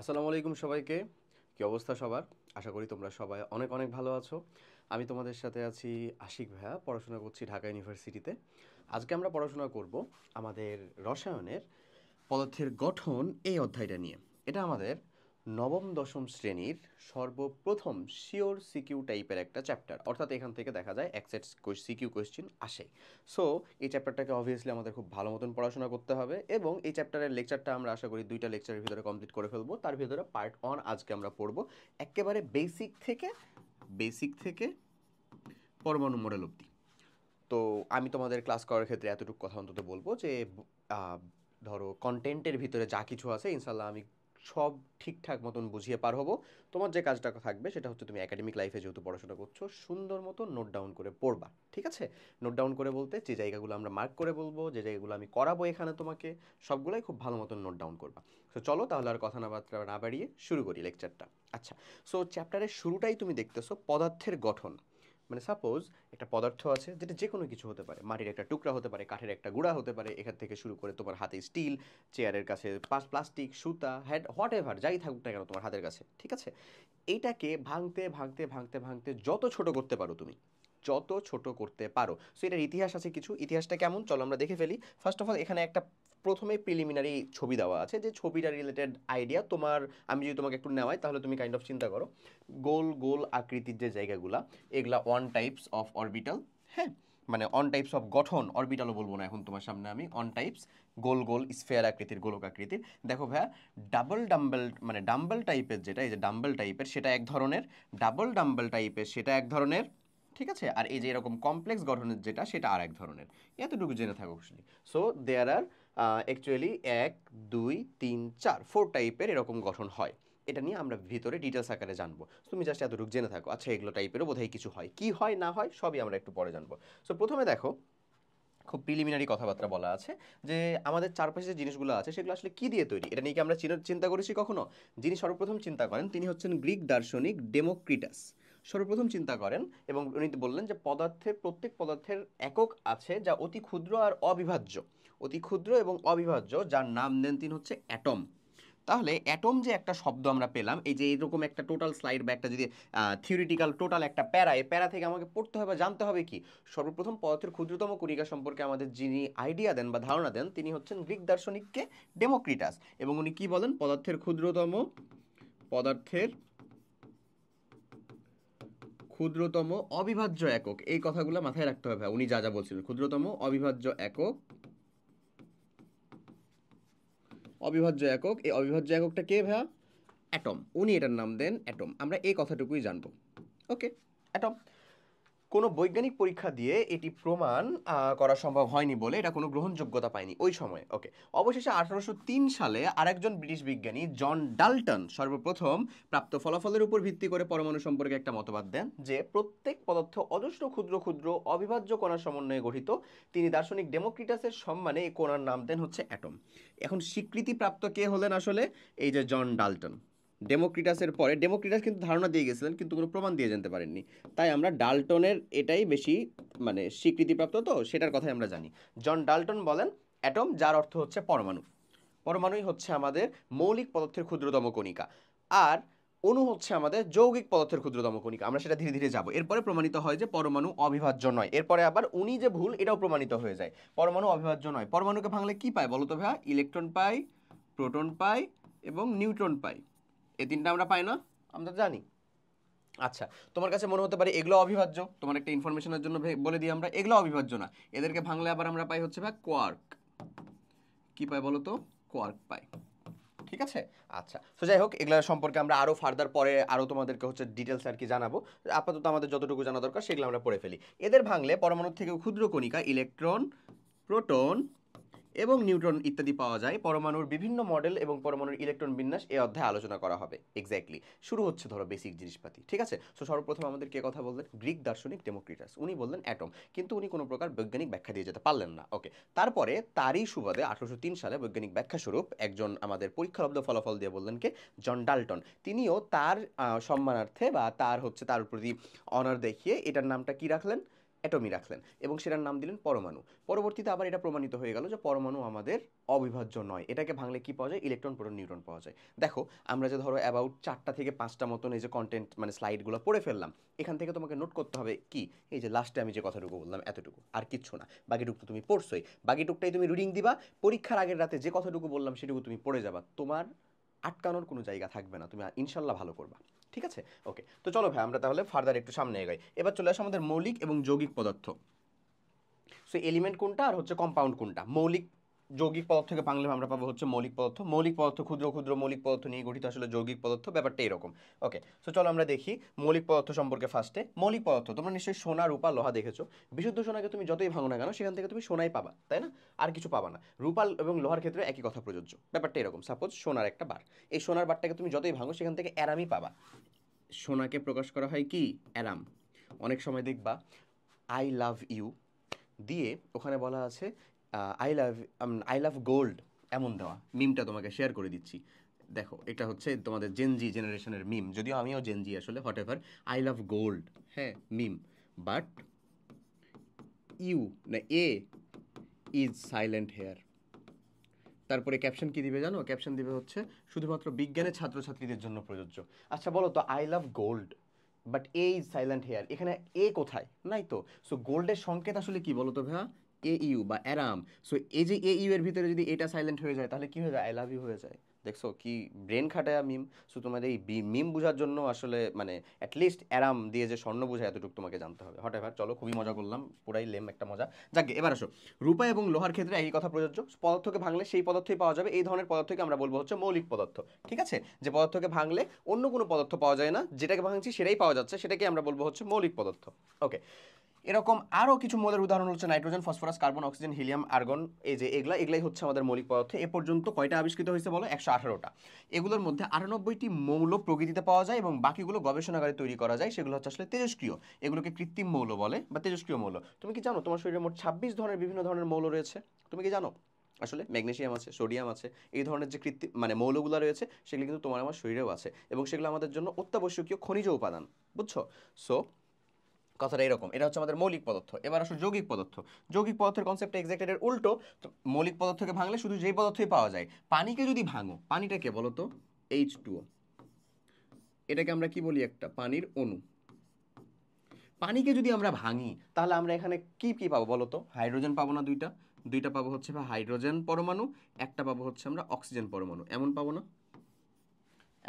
আসসালামু আলাইকুম সবাইকে। কি অবস্থা সবার? আশা করি তোমরা সবাই অনেক অনেক ভালো আছো। আমি তোমাদের সাথে আছি আশিক ভাইয়া, পড়াশোনা করছি ঢাকা ইউনিভার্সিটিতে। আজকে আমরা পড়াশোনা করব আমাদের রসায়নের পদার্থের গঠন এই অধ্যায়টা নিয়ে। এটা আমাদের নবম দশম শ্রেণীর সর্বপ্রথম শিওর সিকিউ টাইপের একটা চ্যাপ্টার, অর্থাৎ এখান থেকে দেখা যায় এক সেট সিকিউ কোয়েশ্চেন আসে। সো এই চ্যাপ্টারটাকে অবভিয়াসলি আমাদের খুব ভালো মতন পড়াশোনা করতে হবে, এবং এই চ্যাপ্টারের লেকচারটা আমরা আশা করি দুইটা লেকচারের ভিতরে কমপ্লিট করে ফেলবো। তার ভিতরে পার্ট 1 আজকে আমরা পড়বো, একেবারে বেসিক থেকে পরমাণু মডেল অবধি। তো আমি তোমাদের ক্লাস করার ক্ষেত্রে এতটুকু কথা অন্তত বলবো যে আহ, ধরো কন্টেন্টের ভিতরে যা কিছু আছে ইনশাল্লাহ আমি সব ঠিকঠাক মতন বুঝিয়ে পার হবো। তোমার যে কাজটা থাকবে সেটা হচ্ছে তুমি একাডেমিক লাইফে যেহেতু পড়াশোনা করছো, সুন্দর মতো নোট ডাউন করে পড়বা, ঠিক আছে? নোট ডাউন করে বলতে যে জায়গাগুলো আমরা মার্ক করে বলবো, যে জায়গাগুলো আমি করাবো এখানে তোমাকে, সবগুলাই খুব ভালো মতন নোট ডাউন করবা। তো চলো তাহলে আর কথা না বাড়িয়ে শুরু করি লেকচারটা। আচ্ছা, সো চ্যাপ্টারের শুরুটাই তুমি দেখতেছো পদার্থের গঠন। মানে সাপোজ একটা পদার্থ আছে যেটা যে কোনো কিছু হতে পারে, মাটির একটা টুকরা হতে পারে, কাঠের একটা গুঁড়া হতে পারে, এখান থেকে শুরু করে তোমার হাতে স্টিল, চেয়ারের কাছে প্লাস্টিক, সুতা, হেড, হোয়াট এভার যাই থাকুক না কেন তোমার হাতের কাছে, ঠিক আছে? এইটাকে ভাঙতে ভাঙতে ভাঙতে ভাঙতে যত ছোট করতে পারো তুমি, যত ছোট করতে পারো। সো এটার ইতিহাস আছে কিছু। ইতিহাসটা কেমন চলো আমরা দেখে ফেলি। ফার্স্ট অফ অল এখানে একটা প্রথমে প্রিলিমিনারি ছবি দেওয়া আছে, যে ছবিটা রিলেটেড আইডিয়া তোমার, আমি যদি তোমাকে একটু নেওয়াই তাহলে তুমি কাইন্ড অফ চিন্তা করো গোল গোল আকৃতির যে জায়গাগুলা, এগুলা অন টাইপস অফ অরবিটাল। হ্যাঁ, মানে অন টাইপস অফ গঠন, অরবিটালও বলবো না এখন তোমার সামনে আমি, on types, goal goal sphere আকৃতির, গোলক আকৃতির। দেখো ভাইয়া, ডাবল ডাম্বেল মানে ডাম্বেল টাইপের যেটা, এই যে ডাম্বেল টাইপের সেটা এক ধরনের, ডাবল ডাম্বেল টাইপের সেটা এক ধরনের, ঠিক আছে? আর এই যে এরকম কমপ্লেক্স গঠনের যেটা সেটা আর এক ধরনের। এতটুকু জেনে থাকো খুশি। সো দেয়ার আর অ্যাকচুয়ালি 1 2 3 4 4 টাইপের এরকম গঠন হয়। এটা নিয়ে আমরা ভিতরে ডিটেলস আকারে জানবো। তুমি জাস্ট এতটুকু জেনে থাকো, আচ্ছা এগুলো টাইপেরও বোধহয় কিছু হয়, কি হয় না হয় সবই আমরা একটু পরে জানবো। সো প্রথমে দেখো, খুব প্রিলিমিনারি কথাবার্তা বলা আছে যে আমাদের চারপাশে যে জিনিসগুলো আছে সেগুলো আসলে কি দিয়ে তৈরি, এটা নিয়ে কি আমরা চিন্তা করেছি কখনো? যিনি সর্বপ্রথম চিন্তা করেন তিনি হচ্ছেন গ্রিক দার্শনিক ডেমোক্রিটাস। সর্বপ্রথম চিন্তা করেন, এবং উনি বললেন যে প্রত্যেক পদার্থের একক আছে যা অতি ক্ষুদ্র আর অবিভাজ্য, অতি ক্ষুদ্র এবং অবিভাজ্য, যার নাম দেন তিনি হচ্ছে অ্যাটম। তাহলে অ্যাটম যে একটা শব্দ আমরা পেলাম, এই যে এরকম একটা টোটাল স্লাইড বা একটা যদি থিওরিটিক্যাল টোটাল একটা প্যারা, এই প্যারা থেকে আমাকে পড়তে হবে, জানতে হবে কি, সর্বপ্রথম পদার্থের ক্ষুদ্রতম কণিকা সম্পর্কে আমাদের যিনি আইডিয়া দেন বা ধারণা দেন তিনি হচ্ছেন গ্রিক দার্শনিককে ডেমোক্রিটাস। এবং উনি কি বলেন, পদার্থের ক্ষুদ্রতম অবিভাজ্য একক, এই কথাগুলো মাথায় রাখতে হবে। উনি যা যা বলছিলেন, ক্ষুদ্রতম অবিভাজ্য একক, এই অবিভাজ্য এককটা কে ভাইয়া? অ্যাটম। উনি এটার নাম দেন অ্যাটম। আমরা এই কথাটুকুই জানবো। ওকে, অ্যাটম। কোনো বৈজ্ঞানিক পরীক্ষা দিয়ে এটি প্রমাণ করা সম্ভব হয়নি বলে এটা কোনো গ্রহণযোগ্যতা পায়নি ওই সময়। ওকে, অবশেষে 1803 সালে আরেকজন ব্রিটিশ বিজ্ঞানী জন ডাল্টন সর্বপ্রথম প্রাপ্ত ফলাফলের উপর ভিত্তি করে পরমাণু সম্পর্কে একটা মতবাদ দেন যে প্রত্যেক পদার্থ অজস্র ক্ষুদ্র ক্ষুদ্র অবিভাজ্য কণার সমন্বয়ে গঠিত। তিনি দার্শনিক ডেমোক্রিটাসের সম্মানে এই কণার নাম দেন হচ্ছে অ্যাটম। এখন স্বীকৃতিপ্রাপ্ত কে হলেন আসলে? এই যে জন ডাল্টন। ডেমোক্রিটাসের পরে, ডেমোক্রিটাস কিন্তু ধারণা দিয়ে গেছিলেন কিন্তু কোনো প্রমাণ দিয়ে জানতে পারেননি, তাই আমরা ডাল্টনের এটাই বেশি মানে স্বীকৃতিপ্রাপ্ত, তো সেটার কথাই আমরা জানি। জন ডাল্টন বলেন অ্যাটম, যার অর্থ হচ্ছে পরমাণু। পরমাণুই হচ্ছে আমাদের মৌলিক পদার্থের ক্ষুদ্রতম কণিকা, আর অণু হচ্ছে আমাদের যৌগিক পদার্থের ক্ষুদ্রতম কণিকা। আমরা সেটা ধীরে ধীরে যাব, এরপরে প্রমাণিত হয় যে পরমাণু অবিভাজ্য নয়, এরপরে আবার উনি যে ভুল এটাও প্রমাণিত হয়ে যায়, পরমাণু অবিভাজ্য নয়। পরমাণুকে ভাঙলে কি পায় বলো তো ভাইয়া? ইলেকট্রন পাই, প্রোটন পাই এবং নিউট্রন পাই। এই তিনটা আমরা পাই না? আমরা জানি। আচ্ছা, তোমার কাছে মনে হতে পারে এগুলো অবিভাজ্য, তোমার একটা ইনফরমেশনের জন্য বলে দিই আমরা, এগুলো অবিভাজ্য না। এদেরকে ভাঙলে আবার আমরা পাই হচ্ছে ভাই কোয়ার্ক। কি পাই বলো তো? কোয়ার্ক পাই, ঠিক আছে? আচ্ছা, তো যাই হোক, এগুলোর সম্পর্কে আমরা আরও ফার্দার পরে আরও তোমাদেরকে হচ্ছে ডিটেলস আর কি জানাবো। আপাতত আমাদের যতটুকু জানা দরকার সেগুলো আমরা পড়ে ফেলি। এদের ভাঙলে পরমাণুর থেকেও ক্ষুদ্র কণিকা ইলেকট্রন, প্রোটন এবং নিউট্রন ইত্যাদি পাওয়া যায়। পরমাণুর বিভিন্ন মডেল এবং পরমাণুর ইলেকট্রন বিন্যাস এই অধ্যায়ে আলোচনা করা হবে। এক্স্যাক্টলি, শুরু হচ্ছে ধরো বেসিক জিনিসপাতি, ঠিক আছে? সো সর্বপ্রথম আমাদের কে কথা বললেন? গ্রিক দার্শনিক ডেমোক্রিটাস। উনি বললেন অ্যাটম, কিন্তু উনি কোনো প্রকার বৈজ্ঞানিক ব্যাখ্যা দিয়ে যেতে পারলেন না। ওকে, তারপরে তারই সুবাদে 1803 সালে বৈজ্ঞানিক ব্যাখ্যা স্বরূপ একজন আমাদের পরীক্ষালব্ধ ফলাফল দিয়ে বললেন কে? John Dalton. তিনিও তার সম্মানার্থে বা তার প্রতি অনার দেখিয়ে এটার নামটা কি রাখলেন? অ্যাটমই রাখলেন এবং সেটার নাম দিলেন পরমাণু। পরবর্তীতে আবার এটা প্রমাণিত হয়ে গেল যে পরমাণু আমাদের অবিভাজ্য নয়, এটাকে ভাঙলে কি পাওয়া যায়, ইলেকট্রন প্রোটন নিউট্রন পাওয়া যায়। দেখো আমরা যে ধরো অ্যাবাউট 4টা থেকে 5টা মতন এই যে কন্টেন্ট মানে স্লাইডগুলো পড়ে ফেললাম, এখান থেকে তোমাকে নোট করতে হবে কি, এই যে লাস্টে আমি যে কথাটুকু বললাম এতটুকু, আর কিচ্ছু না। বাকিটুকু তো তুমি পড়ছোই, বাকিটুকটাই তুমি রিডিং দিবা, পরীক্ষার আগের রাতে যে কথাটুকু বললাম সেটুকু তুমি পড়ে যাবা, তোমার আটকানোর কোনো জায়গা থাকবে না, তুমি ইনশাল্লাহ ভালো করবা। ঠিক আছে, ওকে। তো চলো ভাই আমরা তাহলে ফার্দার একটু সামনে এগাই। এবার চলে আসে আমাদের মৌলিক এবং যৌগিক পদার্থ। সো এলিমেন্ট কোনটা আর হচ্ছে কম্পাউন্ড কোনটা। মৌলিক যৌগিক পদার্থকে ভাঙলে আমরা পাবো হচ্ছে মৌলিক পদার্থ। মৌলিক পদার্থ ক্ষুদ্র ক্ষুদ্র মৌলিক পদার্থ নিয়ে গঠিত আসলে যৌগিক পদার্থ, ব্যাপারটা এরকম। ওকে, সো চলো আমরা দেখি মৌলিক পদার্থ সম্পর্কে। ফার্স্টে মৌলিক পদার্থ, তোমরা নিশ্চয়ই সোনা রূপা লোহা দেখেছো। বিশুদ্ধ সোনাকে তুমি যতই ভাঙো না কেন সেখান থেকে তুমি সোনাই পাবা, তাই না? আর কিছু পাবা না। রূপা এবং লোহার ক্ষেত্রে একই কথা প্রযোজ্য, ব্যাপারটা এরকম। সাপোজ সোনার একটা বার, এই সোনার বারটাকে তুমি যতই ভাঙো সেখান থেকে অ্যারামই পাবা। সোনাকে প্রকাশ করা হয় কি, অ্যারাম। অনেক সময় দেখবা আই লাভ ইউ দিয়ে ওখানে বলা আছে আই লাভ গোল্ড, এমন দেওয়া। মিমটা তোমাকে শেয়ার করে দিচ্ছি, দেখো এটা হচ্ছে তোমাদের জেনজি জেনারেশনের মিম, যদিও আমিও জেনজি আসলে, what ever. I love gold, হ্যাঁ মিম, বাট ইউ না এ ইজ সাইলেন্ট হেয়ার। তারপরে ক্যাপশন কি দিবে জানো? ক্যাপশন দিবে হচ্ছে শুধুমাত্র বিজ্ঞানের ছাত্রছাত্রীদের জন্য প্রযোজ্য। আচ্ছা বলো তো, I love gold but A is silent here, এখানে এ কোথায়? নাই তো। সো গোল্ডের সংকেত আসলে কি বলো তো ভাইয়া? এ ইউ বা অ্যারাম। সো এই যে এ ইউ এর ভিতরে যদি এটা সাইলেন্ট হয়ে যায় তাহলে কি হয়ে যায়? আই লাভ ইউ হয়ে যায়। দেখছো কি ব্রেন খাটায়া মিম। সো তোমাদের এই মিম বোঝার জন্য আসলে মানে অ্যাটলিস্ট অ্যারাম দিয়ে যে স্বর্ণ বোঝায় এতটুকু তোমাকে জানতে হবে। হট এভার, চলো খুবই মজা করলাম, পুরাই লেম একটা মজা। যাকে এবার আসো, রূপা এবং লোহার ক্ষেত্রে একই কথা প্রযোজ্য। পদার্থকে ভাঙলে সেই পদার্থই পাওয়া যাবে, এই ধরনের পদার্থকে আমরা বলবো হচ্ছে মৌলিক পদার্থ। ঠিক আছে, যে পদার্থকে ভাঙলে অন্য কোনো পদার্থ পাওয়া যায় না, যেটাকে ভাঙছি সেটাই পাওয়া যাচ্ছে, সেটাকে আমরা বলবো হচ্ছে মৌলিক পদার্থ। ওকে, এরকম আরও কিছু মৌলের উদাহরণ হচ্ছে nitrogen, phosphorus, carbon, oxygen, helium, argon. এই যে এগুলাই হচ্ছে আমাদের মৌলিক পদার্থ। এ পর্যন্ত কয়টা আবিষ্কৃত হয়েছে বলো? 118টা। এগুলোর মধ্যে 98টি মৌল প্রকৃতিতে পাওয়া যায় এবং বাকিগুলো গবেষণাগারে তৈরি করা যায়, সেগুলো হচ্ছে আসলে তেজস্ক্রিয়। এগুলোকে কৃত্রিম মৌল বলে বা তেজস্ক্রিয় মৌল। তুমি কি জানো তোমার শরীরে মোট 26 ধরনের বিভিন্ন ধরনের মৌল রয়েছে? তুমি কি জানো? আসলে ম্যাগনেসিয়াম আছে, সোডিয়াম আছে, এই ধরনের যে কৃত্রিম মানে মৌলগুলো রয়েছে সেগুলো কিন্তু তোমার আমার শরীরেও আছে এবং সেগুলো আমাদের জন্য অত্যাবশ্যকীয় খনিজ উপাদান, বুঝছো? সো কথাটা এরকম, এটা হচ্ছে আমাদের মৌলিক পদার্থ। এবার আসো যৌগিক পদার্থ। যৌগিক পদার্থের কনসেপ্টটা এক্স্যাক্ট এর উল্টো। তো মৌলিক পদার্থকে ভাঙলে শুধু যেই পদার্থই পাওয়া যায়। পানিকে যদি ভাঙো, পানিটাকে বলো তো H2O, এটাকে আমরা কি বলি? একটা পানির অণু। পানিকে যদি আমরা ভাঙি তাহলে আমরা এখানে কি কি পাবো বলো তো? হাইড্রোজেন পাবো না দুইটা? দুইটা পাবো হচ্ছে বা হাইড্রোজেন পরমাণু, একটা পাবো হচ্ছে আমরা অক্সিজেন পরমাণু। এমন পাবো না?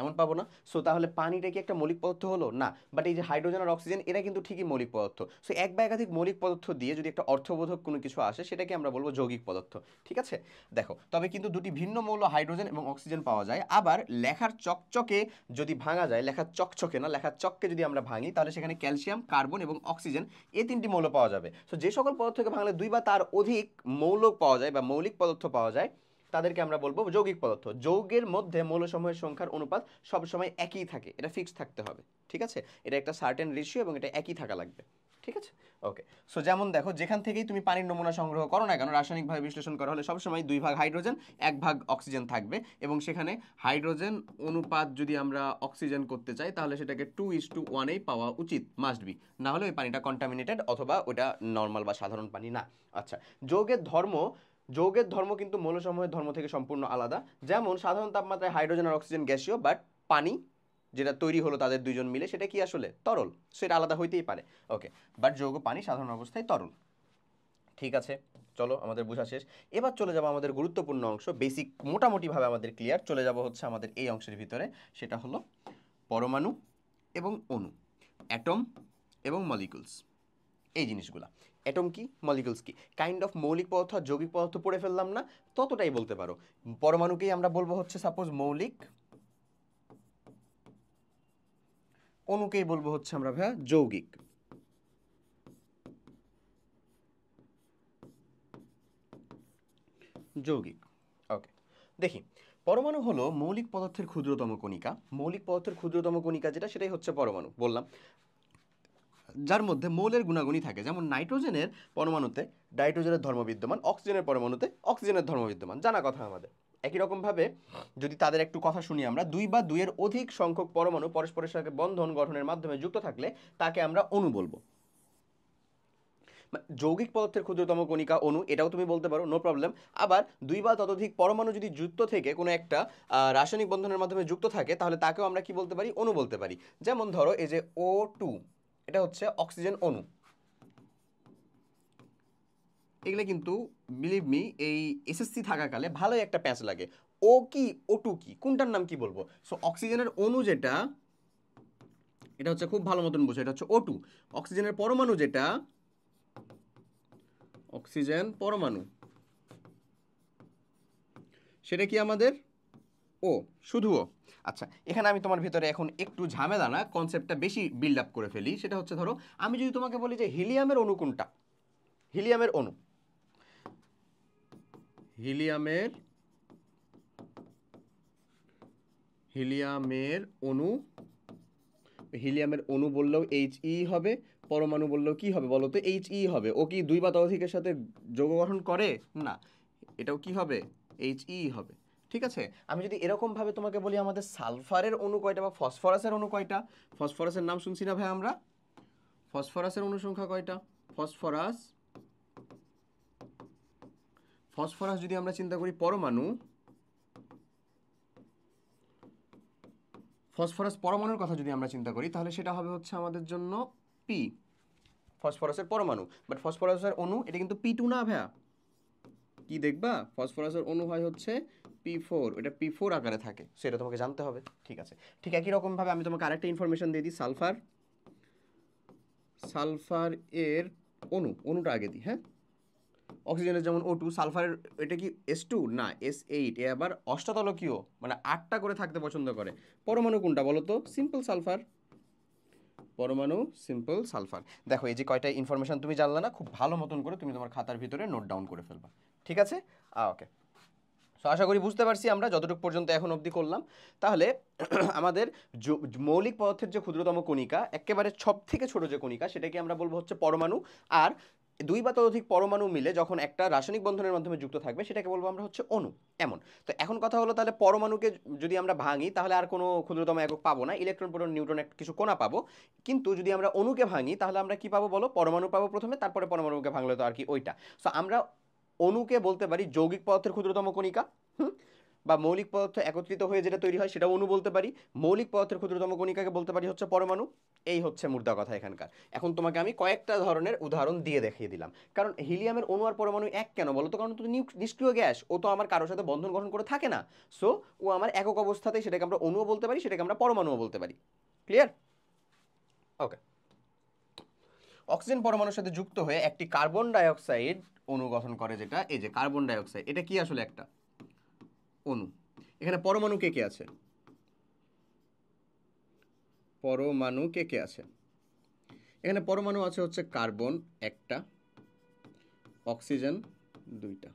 এমন পাবো না? সো তাহলে পানিটা কি একটা মৌলিক পদার্থ হলো? না। বাট এই যে হাইড্রোজেন আর অক্সিজেন এরা কিন্তু ঠিকই মৌলিক পদার্থ। সো এক বা একাধিক মৌলিক পদার্থ দিয়ে যদি একটা অর্থবোধক কোনো কিছু আসে সেটাকে আমরা বলবো যৌগিক পদার্থ। ঠিক আছে, দেখো তবে কিন্তু দুটি ভিন্ন মৌল হাইড্রোজেন এবং অক্সিজেন পাওয়া যায়। আবার লেখার চকচকে যদি ভাঙা যায়, লেখার চকচকে না, লেখার চককে যদি আমরা ভাঙি তাহলে সেখানে ক্যালসিয়াম, কার্বন এবং অক্সিজেন এই তিনটি মৌল পাওয়া যাবে। সো যে সকল পদার্থকে ভাঙলে দুই বা তার অধিক মৌল পাওয়া যায় বা মৌলিক পদার্থ পাওয়া যায় তাদেরকে আমরা বলবো যৌগিক পদার্থ। যৌগের মধ্যে মৌলসমূহের সংখ্যার অনুপাত সবসময় একই থাকে, এটা ফিক্সড থাকতে হবে। ঠিক আছে, এটা একটা সার্টেন রেশিও এবং এটা একই থাকা লাগবে। ঠিক আছে, ওকে। সো যেমন দেখো, যেখান থেকেই তুমি পানির নমুনা সংগ্রহ করো না কেন, রাসায়নিকভাবে বিশ্লেষণ করা হলে সবসময় 2 ভাগ হাইড্রোজেন 1 ভাগ অক্সিজেন থাকবে এবং সেখানে হাইড্রোজেন অনুপাত যদি আমরা অক্সিজেন করতে চাই তাহলে সেটাকে 2:1 পাওয়া উচিত, মাস্ট বি, না হলে ওই পানিটা কন্টামিনেটেড অথবা ওটা নর্মাল বা সাধারণ পানি না। আচ্ছা, যৌগের ধর্ম কিন্তু মৌলসমূহের ধর্ম থেকে সম্পূর্ণ আলাদা। যেমন সাধারণ তাপমাত্রায় হাইড্রোজেন আর অক্সিজেন গ্যাসীয়, বাট পানি যেটা তৈরি হলো তাদের দুইজন মিলে সেটা কি আসলে তরল, সেটা আলাদা হইতেই পারে। ওকে, বাট যৌগ পানি সাধারণ অবস্থায় তরল। ঠিক আছে, চলো আমাদের বোঝা শেষ। এবার চলে যাবো আমাদের গুরুত্বপূর্ণ অংশ, বেসিক মোটামুটিভাবে আমাদের ক্লিয়ার। চলে যাব হচ্ছে আমাদের এই অংশের ভিতরে, সেটা হলো পরমাণু এবং অণু, অ্যাটম এবং মলিকুলস। এই জিনিসগুলা, অ্যাটম কি, মলিকুলস কি, কাইন্ড অফ মৌলিক পদার্থ আর যৌগিক পদার্থ পড়ে ফেললাম না, ততটাই বলতে পারো। পরমাণুকেই আমরা বলবো হচ্ছে সাপোজ মৌলিক, অণুকেই বলবো হচ্ছে আমরা ভাইয়া যৌগিক। যৌগিক, ওকে। দেখি, পরমাণু হলো মৌলিক পদার্থের ক্ষুদ্রতম কণিকা। মৌলিক পদার্থের ক্ষুদ্রতম কণিকা যেটা, সেটাই হচ্ছে পরমাণু, বললাম, যার মধ্যে মৌলের গুণাগুণই থাকে। যেমন নাইট্রোজেনের পরমাণুতে নাইট্রোজেনের ধর্ম বিদ্যমান, অক্সিজেনের পরমাণুতে অক্সিজেনের ধর্ম বিদ্যমান, জানা কথা আমাদের। একই রকমভাবে যদি তাদের একটু কথা শুনি আমরা, 2 বা 2 এর অধিক সংখ্যক পরমাণু পরস্পরের সাথে বন্ধন গঠনের মাধ্যমে যুক্ত থাকলে তাকে আমরা অণু বলবো। যৌগিক পদার্থের ক্ষুদ্রতম কণিকা অণু, এটাও তুমি বলতে পারো, নো প্রবলেম। আবার দুই বা ততোধিক পরমাণু যদি যুক্ত থেকে কোনো একটা রাসায়নিক বন্ধনের মাধ্যমে যুক্ত থাকে, তাহলে তাকেও আমরা কি বলতে পারি? অণু বলতে পারি। যেমন ধরো এই যে O2, এটা হচ্ছে অক্সিজেন অণু। এগুলো কিন্তু বিলিভ মি এই এসএসসি থাকাকালে ভালোই একটা প্যাচ লাগে। ও কি, O2 কি, কোনটার নাম কি বলবো? সো অক্সিজেনের অণু যেটা, এটা হচ্ছে খুব ভালো মতন বোঝো, এটা হচ্ছে O2। অক্সিজেনের পরমাণু যেটা, অক্সিজেন পরমাণু, সেটা কি আমাদের ও, শুধু ও। আচ্ছা, এখানে আমি তোমার ভিতরে এখন একটু ঝামেলা না, কনসেপ্টটা বেশি বিল্ড আপ করে ফেলি। সেটা হচ্ছে ধরো আমি যদি তোমাকে বলি যে হিলিয়ামের অণু কোনটা, হিলিয়ামের অণু, হিলিয়ামের হিলিয়ামের অণু, হিলিয়ামের অণু বললেও HE হবে, পরমাণু বললেও কি হবে বলো তো? HE হবে। ও কি দুই বা ততোধিকের সাথে যৌগ গঠন করে? না, এটাও কি হবে? HE হবে। ঠিক আছে, আমি যদি এরকম ভাবে তোমাকে বলি আমাদের সালফারের অণু কয়টা বা ফসফরাসের অণু কয়টা? ফসফরাসের নাম শুনছি না ভাই আমরা? ফসফরাসের অণু সংখ্যা কয়টা? ফসফরাস, ফসফরাস যদি আমরা চিন্তা করি পরমাণু, ফসফরাস পরমাণুর কথা যদি আমরা চিন্তা করি, তাহলে সেটা হবে হচ্ছে আমাদের জন্য পি, ফসফরাসের পরমাণু। বাট ফসফরাসের অণু এটা কিন্তু P2 না ভাইয়া। কি দেখবা? ফসফরাসের অণু হয় হচ্ছে P4, এটা P4 আকারে থাকে, সেটা তোমাকে জানতে হবে। ঠিক আছে, ঠিক একই রকম ভাবে আমি তোমাকে আরেকটা ইনফরমেশন দিয়ে দিই। সালফার, সালফার এর অণুটা আগে দিই। হ্যাঁ, অক্সিজেনের যেমন O2, সালফারের এটা কি S2 না S8, এ আবার অষ্টাতলকীয়, মানে 8টা করে থাকতে পছন্দ করে। পরমাণু কোনটা বলো তো? সিম্পল সালফার, পরমাণু সিম্পল সালফার। দেখো এই যে কয়টা ইনফরমেশন তুমি জানলা না, খুব ভালো মতন করে তুমি তোমার খাতার ভিতরে নোট ডাউন করে ফেলবা। ঠিক আছে, ওকে। সো আশা করি বুঝতে পারছি আমরা যতটুকু পর্যন্ত এখন অবধি করলাম। তাহলে আমাদের মৌলিক পদার্থের যে ক্ষুদ্রতম কণিকা, একেবারে সব থেকে ছোট যে কণিকা, সেটাকে আমরা বলবো হচ্ছে পরমাণু। আর দুই বা ততোধিক পরমাণু মিলে যখন একটা রাসায়নিক বন্ধনের মাধ্যমে যুক্ত থাকবে, সেটাকে বলবো আমরা হচ্ছে অণু। এমন। তো এখন কথা হলো, তাহলে পরমাণুকে যদি আমরা ভাঙি, তাহলে আর কোনো ক্ষুদ্রতম একক পাবো না, ইলেকট্রন প্রোটন নিউট্রন কিছু কণা পাবো। কিন্তু যদি আমরা অণুকে ভাঙি, তাহলে আমরা কি পাবো বলো? পরমাণু পাবো প্রথমে, তারপরে পরমাণুকে ভাঙলে তো আর কি ওইটা। সো আমরা অণুকে বলতে পারি যৌগিক পদার্থের ক্ষুদ্রতম কণিকা, বা মৌলিক পদার্থ একত্রিত হয়ে যেটা তৈরি হয় সেটা অণু বলতে পারি। মৌলিক পদার্থের ক্ষুদ্রতম কণিকাকে বলতে পারি হচ্ছে পরমাণু। এই হচ্ছে মুদ্রা কথা এখানকার। এখন তোমাকে আমি কয়েকটা ধরনের উদাহরণ দিয়ে দেখিয়ে দিলাম। কারণ হিলিয়ামের অণু আর পরমাণু এক কেন বলো তো? কারণ তো নিষ্ক্রিয় গ্যাস, ও তো আমার কারোর সাথে বন্ধন গঠন করে থাকে না। সো ও আমার একক অবস্থাতেই, সেটাকে আমরা অণুও বলতে পারি, সেটাকে আমরা পরমাণুও বলতে পারি। ক্লিয়ার? ওকে। অক্সিজেন পরমাণুর সাথে যুক্ত হয়ে একটি কার্বন ডাইঅক্সাইড অণু গঠন করে, যেটা এই যে কার্বন ডাইঅক্সাইড, এটা কি আসলে একটা অণু। এখানে পরমাণু কে কে আছে? পরমাণু কে কে আছে? এখানে পরমাণু আছে হচ্ছে কার্বন একটা, অক্সিজেন দুইটা।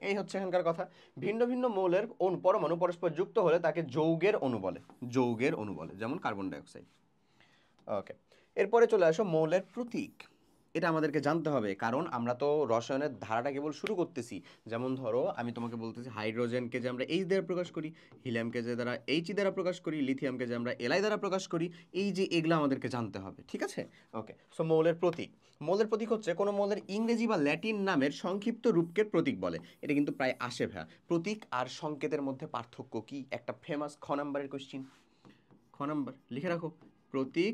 এই হচ্ছে এখানকার কথা। ভিন্ন ভিন্ন মৌলের পরমাণু পরস্পর যুক্ত হলে তাকে যৌগের অণু বলে, যৌগের অণু বলে, যেমন কার্বন ডাইঅক্সাইড। ওকে, এরপরে চলে আসো মৌলের প্রতীক। এটা আমাদেরকে জানতে হবে, কারণ আমরা তো রসায়নের ধারাটা কেবল শুরু করতেছি। যেমন ধরো আমি তোমাকে বলতেছি হাইড্রোজেনকে যে আমরা H দ্বারা প্রকাশ করি, হিলিয়ামকে যে দ্বারা He দ্বারা প্রকাশ করি, লিথিয়ামকে যে আমরা Li দ্বারা প্রকাশ করি, এই যে এগুলো আমাদেরকে জানতে হবে। ঠিক আছে, ওকে। সো মৌলের প্রতীক, মৌলের প্রতীক হচ্ছে কোনো মৌলের ইংরেজি বা ল্যাটিন নামের সংক্ষিপ্ত রূপকে প্রতীক বলে। এটা কিন্তু প্রায় আসে ভাইয়া। প্রতীক আর সংকেতের মধ্যে পার্থক্য কি? একটা ফেমাস খ নাম্বারের কোশ্চিন, খ নাম্বার লিখে রাখো। প্রতীক,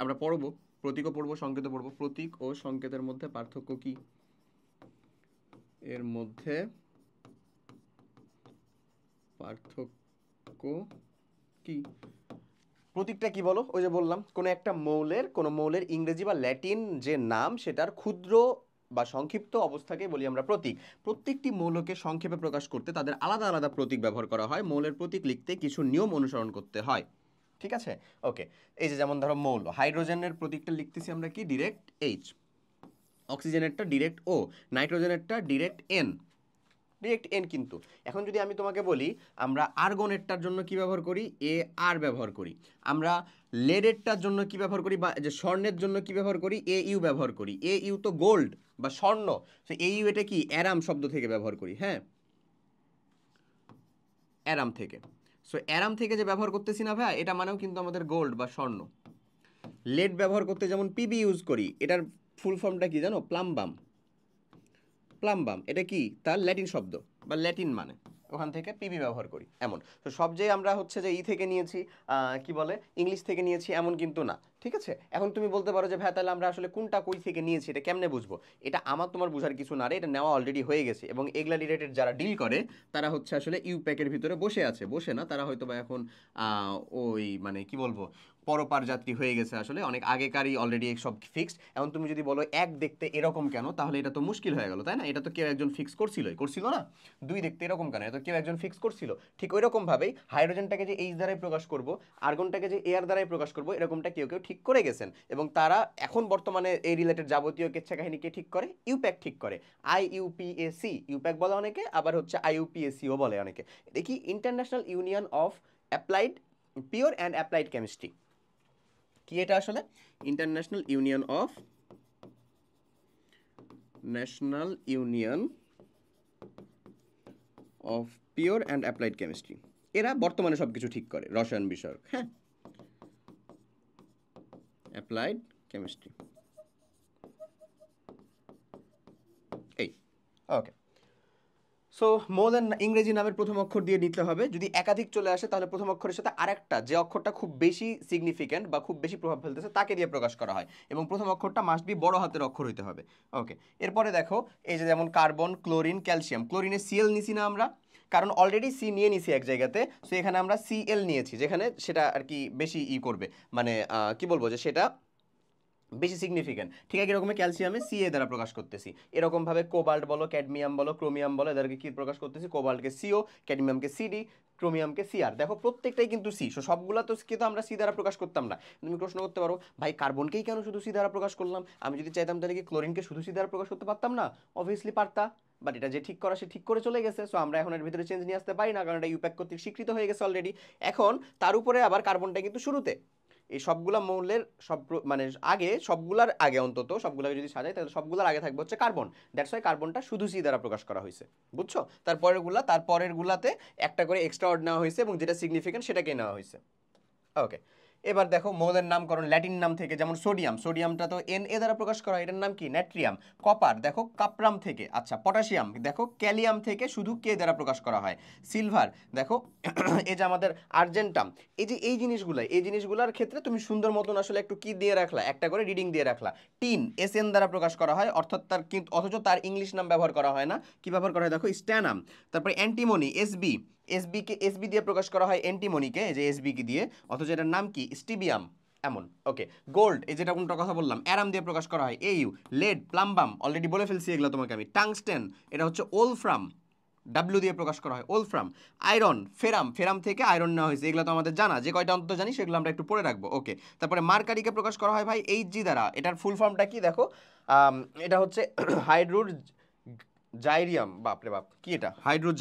আমরা পড়বো, প্রতীকও পড়বো, সংকেতও পড়বো। প্রতীক ও সংকেতের মধ্যে পার্থক্য কি? এর মধ্যে পার্থক্য কি? প্রতীকটা কি বলো? ওই যে বললাম, কোনো একটা মৌলের ইংরেজি বা ল্যাটিন যে নাম, সেটার ক্ষুদ্র বা সংক্ষিপ্ত অবস্থাকে বলি আমরা প্রতীক। প্রত্যেকটি মৌলকে সংক্ষেপে প্রকাশ করতে তাদের আলাদা আলাদা প্রতীক ব্যবহার করা হয়। মৌলের প্রতীক লিখতে কিছু নিয়ম অনুসরণ করতে হয়। ঠিক আছে, ওকে। এই যে যেমন ধরো মৌল, হাইড্রোজেনের প্রতীকটা লিখতেছি আমরা কি? ডিরেক্ট H, অক্সিজেনেরটা ডিরেক্ট O, নাইট্রোজেনেরটা ডিরেক্ট N, ডিরেক্ট N। কিন্তু এখন যদি আমি তোমাকে বলি, আমরা আর্গনেরটার জন্য কি ব্যবহার করি? AR ব্যবহার করি। আমরা লেডেরটার জন্য কি ব্যবহার করি, বা যে স্বর্ণের জন্য কি ব্যবহার করি? AU ব্যবহার করি। AU তো গোল্ড বা স্বর্ণ, তো AU এটা কি? অ্যারাম শব্দ থেকে ব্যবহার করি। হ্যাঁ, অ্যারাম থেকে। সো অ্যারাম থেকে যে ব্যবহার করতেছি না ভাই, এটা মানেও কিন্তু আমাদের গোল্ড বা স্বর্ণ। লেড ব্যবহার করতে যেমন PB ইউজ করি, এটার ফুল ফর্মটা কি জানো? প্লাম্বাম। প্লাম্বাম এটা কি? তার ল্যাটিন শব্দ বা ল্যাটিন মানে, ওখান থেকে পিবি ব্যবহার করি এমন। তো সব যে আমরা হচ্ছে যে থেকে নিয়েছি, কি বলে, ইংলিশ থেকে নিয়েছি এমন কিন্তু না, ঠিক আছে? এখন তুমি বলতে পারো যে ভাই তাহলে আমরা আসলে কোনটা কই থেকে নিয়েছি এটা কেমনে বুঝবো? এটা আমার তোমার বোঝার কিছু না রে, এটা নেওয়া অলরেডি হয়ে গেছে, এবং এগুলা রিলেটেড যারা ডিল করে তারা হচ্ছে আসলে ইউপ্যাকের ভিতরে বসে আছে, বসে না, তারা হয়তো বা এখন ওই মানে কি বলবো, পরপার যাত্রী হয়ে গেছে, আসলে অনেক আগেকারই অলরেডি সব ফিক্সড। এখন তুমি যদি বলো এক দেখতে এরকম কেন, তাহলে এটা তো মুশকিল হয়ে গেল, তাই না? এটা তো কেউ একজন ফিক্স করছিল না? দুই দেখতে এরকম কেন, এটা তো কেউ একজন ফিক্স করছিল। ঠিক ওই রকম ভাবেই হাইড্রোজেনটাকে যে এইচ দ্বারাই প্রকাশ করব, আর্গনটাকে যে এয়ার দ্বারাই প্রকাশ করব, এরকমটা কেউ কেউ ঠিক করে গেছেন, এবং তারা এখন বর্তমানে এই রিলেটেড যাবতীয় কেচ্ছা কাহিনী কে ঠিক করে? ইউপ্যাক ঠিক করে। IUPAC ইউপ্যাক বলে অনেকে, আবার হচ্ছে IUPACও বলে অনেকে। দেখি international union of applied pure and applied chemistry. কি এটা আসলে? International union of pure and applied chemistry. এরা বর্তমানে সবকিছু ঠিক করে, রসায়ন বিষয়ক। হ্যাঁ, অ্যাপ্লাইড কেমিস্ট্রি, এই। ওকে, সো মোর দ্যান ইংরেজি নামের প্রথম অক্ষর দিয়ে নিতে হবে। যদি একাধিক চলে আসে তাহলে প্রথম অক্ষরের সাথে আরেকটা যে অক্ষরটা খুব বেশি সিগনিফিক্যান্ট বা খুব বেশি প্রভাব ফেলতেছে তাকে দিয়ে প্রকাশ করা হয়, এবং প্রথম অক্ষরটা মাস্ট বি বড় হাতের অক্ষর হইতে হবে। ওকে, এরপরে দেখো এই যে যেমন কার্বন, ক্লোরিন, ক্যালসিয়াম। ক্লোরিনে Cl নিছি না আমরা, কারণ অলরেডি সি নিয়ে নিছি এক জায়গাতে, সো এখানে আমরা Cl নিয়েছি, যেখানে সেটা আর কি বেশি করবে, মানে কি বলবো, যে সেটা বেশি সিগনিফিক্যান্ট। ঠিক একই রকমের ক্যালসিয়ামে Ca দ্বারা প্রকাশ করতেছি। এরকমভাবে কোবাল্ট বলো, ক্যাডমিয়াম বলো, ক্রোমিয়াম বলো, এদেরকে কি প্রকাশ করতেছি? কোবাল্টকে CO, ক্যাডমিয়ামকে CD, ক্রোমিয়ামকে Cr। দেখো প্রত্যেকটাই কিন্তু সি, সো সবগুলা তো কিন্তু আমরা সি দ্বারা প্রকাশ করতাম না। তুমি প্রশ্ন করতে পারো ভাই কার্বনকেই কেন শুধু সি দ্বারা প্রকাশ করলাম? আমি যদি চাইতাম তাহলে কি ক্লোরিনকে শুধু সি দ্বারা প্রকাশ করতে পারতাম না? অবভিয়াসলি পারতা, বাট এটা যে ঠিক করা সে ঠিক করে চলে গেছে, সো আমরা এখন এর ভিতরে চেঞ্জ নিয়ে আসতে পারি না, কারণ এটা ইউপ্যাক কর্তৃক স্বীকৃত হয়ে গেছে অলরেডি। এখন তার উপরে আবার কার্বনটা কিন্তু শুরুতে। এই সবগুলা মৌলের মানে আগে, সবগুলার আগে, অন্তত সবগুলাকে যদি সাজাই তাহলে সবগুলার আগে থাকবে হচ্ছে কার্বন। দ্যাটস ওয়াই কার্বনটা শুধু সি দ্বারা প্রকাশ করা হয়েছে, বুঝছো? তারপরের গুলাতে একটা করে এক্সট্রা অর্ড নেওয়া হয়েছে, এবং যেটা সিগনিফিকেন্ট সেটাকে নেওয়া হয়েছে। ওকে, এবার দেখো মৌলের নামকরণ ল্যাটিন নাম থেকে, যেমন সোডিয়াম, সোডিয়ামটা তো Na দ্বারা প্রকাশ করা হয়, এটার নাম কি? ন্যাট্রিয়াম। কপার দেখো কাপরাম থেকে, আচ্ছা পটাশিয়াম দেখো ক্যালিয়াম থেকে শুধু K দ্বারা প্রকাশ করা হয়। সিলভার দেখো এই যে আমাদের আর্জেন্টাম। এই যে এই জিনিসগুলোর ক্ষেত্রে তুমি সুন্দর মতন আসলে একটু কি দিয়ে রাখলা, একটা করে রিডিং দিয়ে রাখলা। টিন SN দ্বারা প্রকাশ করা হয়, অর্থাৎ তার কিন্তু অথচ তার ইংলিশ নাম ব্যবহার করা হয় না। কি ব্যবহার করা হয় দেখো? স্ট্যানাম। তারপরে অ্যান্টিমনি SB দিয়ে প্রকাশ করা হয় অ্যান্টিমনিকে, এই যে SB কে দিয়ে, অথচ এটার নাম কি? স্টিবিয়াম। এমন। ওকে, গোল্ড, এই যেটা কোনটা কথা বললাম, অ্যারাম দিয়ে প্রকাশ করা হয় AU। লেড, প্লাম্বাম, অলরেডি বলে ফেলছি এগুলো তোমাকে আমি। টাংস্টেন, এটা হচ্ছে ওলফ্রাম, W দিয়ে প্রকাশ করা হয়, ওলফ্রাম। আয়রন, ফেরাম থেকে আয়রন নেওয়া হয়েছে, এগুলো তো আমাদের জানা, যে কয়টা অন্তত জানি সেগুলো আমরা একটু পড়ে রাখবো। ওকে, তারপরে মার্কারিকে প্রকাশ করা হয় ভাই HG দ্বারা। এটার ফুল ফর্মটা কি দেখো? এটা হচ্ছে হাইড্রোর জাইরিয়াম। বাপরে বাপ, কি এটা? হাইড্রোর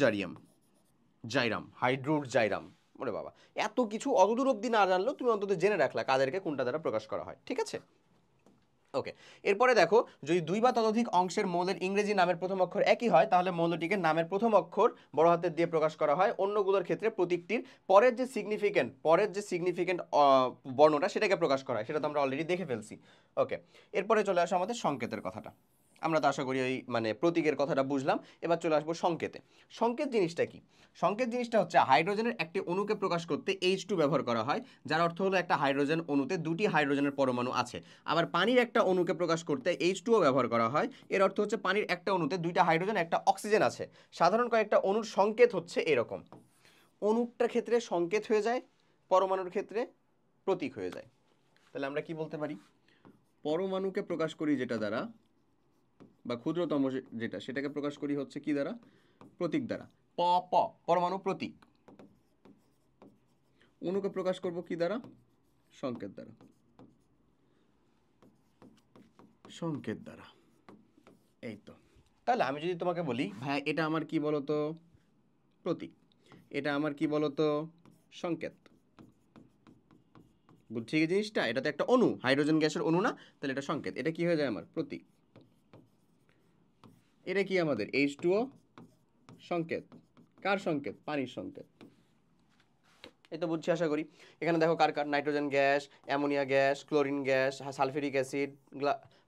জাইরাম। ওরে বাবা, এত কিছু অতদূর অব্দি না জানলেও তুমি অন্তত জেনে রাখলা কাদেরকে কোনটা দ্বারা প্রকাশ করা হয়, ঠিক আছে? ওকে, এরপরে দেখো যদি দুই বা ততোধিক অংশের মৌলের ইংরেজি নামের প্রথম অক্ষর একই হয় তাহলে মৌলটিকে নামের প্রথম অক্ষর বড় হাতের দিয়ে প্রকাশ করা হয়। অন্যগুলোর ক্ষেত্রে প্রতীকটির পরের যে সিগনিফিকেন্ট বর্ণটা সেটাকে প্রকাশ করা হয়, সেটা তো আমরা অলরেডি দেখে ফেলছি। ওকে, এরপরে চলে আসো আমাদের সংকেতের কথাটা। আমরা তো আশা করি ওই মানে প্রতীকের কথাটা বুঝলাম। এবার চলে আসবো সংকেতে। সংকেত জিনিসটা কি? সংকেত জিনিসটা হচ্ছে হাইড্রোজেনের একটি অণুকে প্রকাশ করতে H2 ব্যবহার করা হয়, যার অর্থ হলো একটা হাইড্রোজেন অণুতে দুটি হাইড্রোজেনের পরমাণু আছে। আবার পানির একটা অণুকে প্রকাশ করতে H2O ব্যবহার করা হয়, এর অর্থ হচ্ছে পানির একটা অণুতে দুইটা হাইড্রোজেন একটা অক্সিজেন আছে। সাধারণ কয়েকটা অণুর সংকেত হচ্ছে এরকম। অণুটার ক্ষেত্রে সংকেত হয়ে যায়, পরমাণুর ক্ষেত্রে প্রতীক হয়ে যায়। তাহলে আমরা কি বলতে পারি? পরমাণুকে প্রকাশ করি যেটা দ্বারা, বা ক্ষুদ্রতম যেটা, সেটাকে প্রকাশ করি হচ্ছে কি দ্বারা? প্রতীক দ্বারা। পরমাণু প্রতীক। অণুকে প্রকাশ করব কি দ্বারা? সংকেত দ্বারা। এই তো। তাহলে আমি যদি তোমাকে বলি ভাই এটা আমার কি বলতো? প্রতীক। এটা আমার কি বলতো? সংকেত। বুঝছি কি জিনিসটা? এটা তো একটা অণু, হাইড্রোজেন গ্যাসের অণু না? তাহলে এটা সংকেত। এটা কি হয়ে যায় আমার? প্রতীক। এটা কি আমাদের? H2O, সংকেত। কার সংকেত? পানির সংকেত। এই তো বুঝছি আশা করি। এখানে দেখো কার কার nitrogen gas, ammonia gas, chlorine gas, sulphuric acid,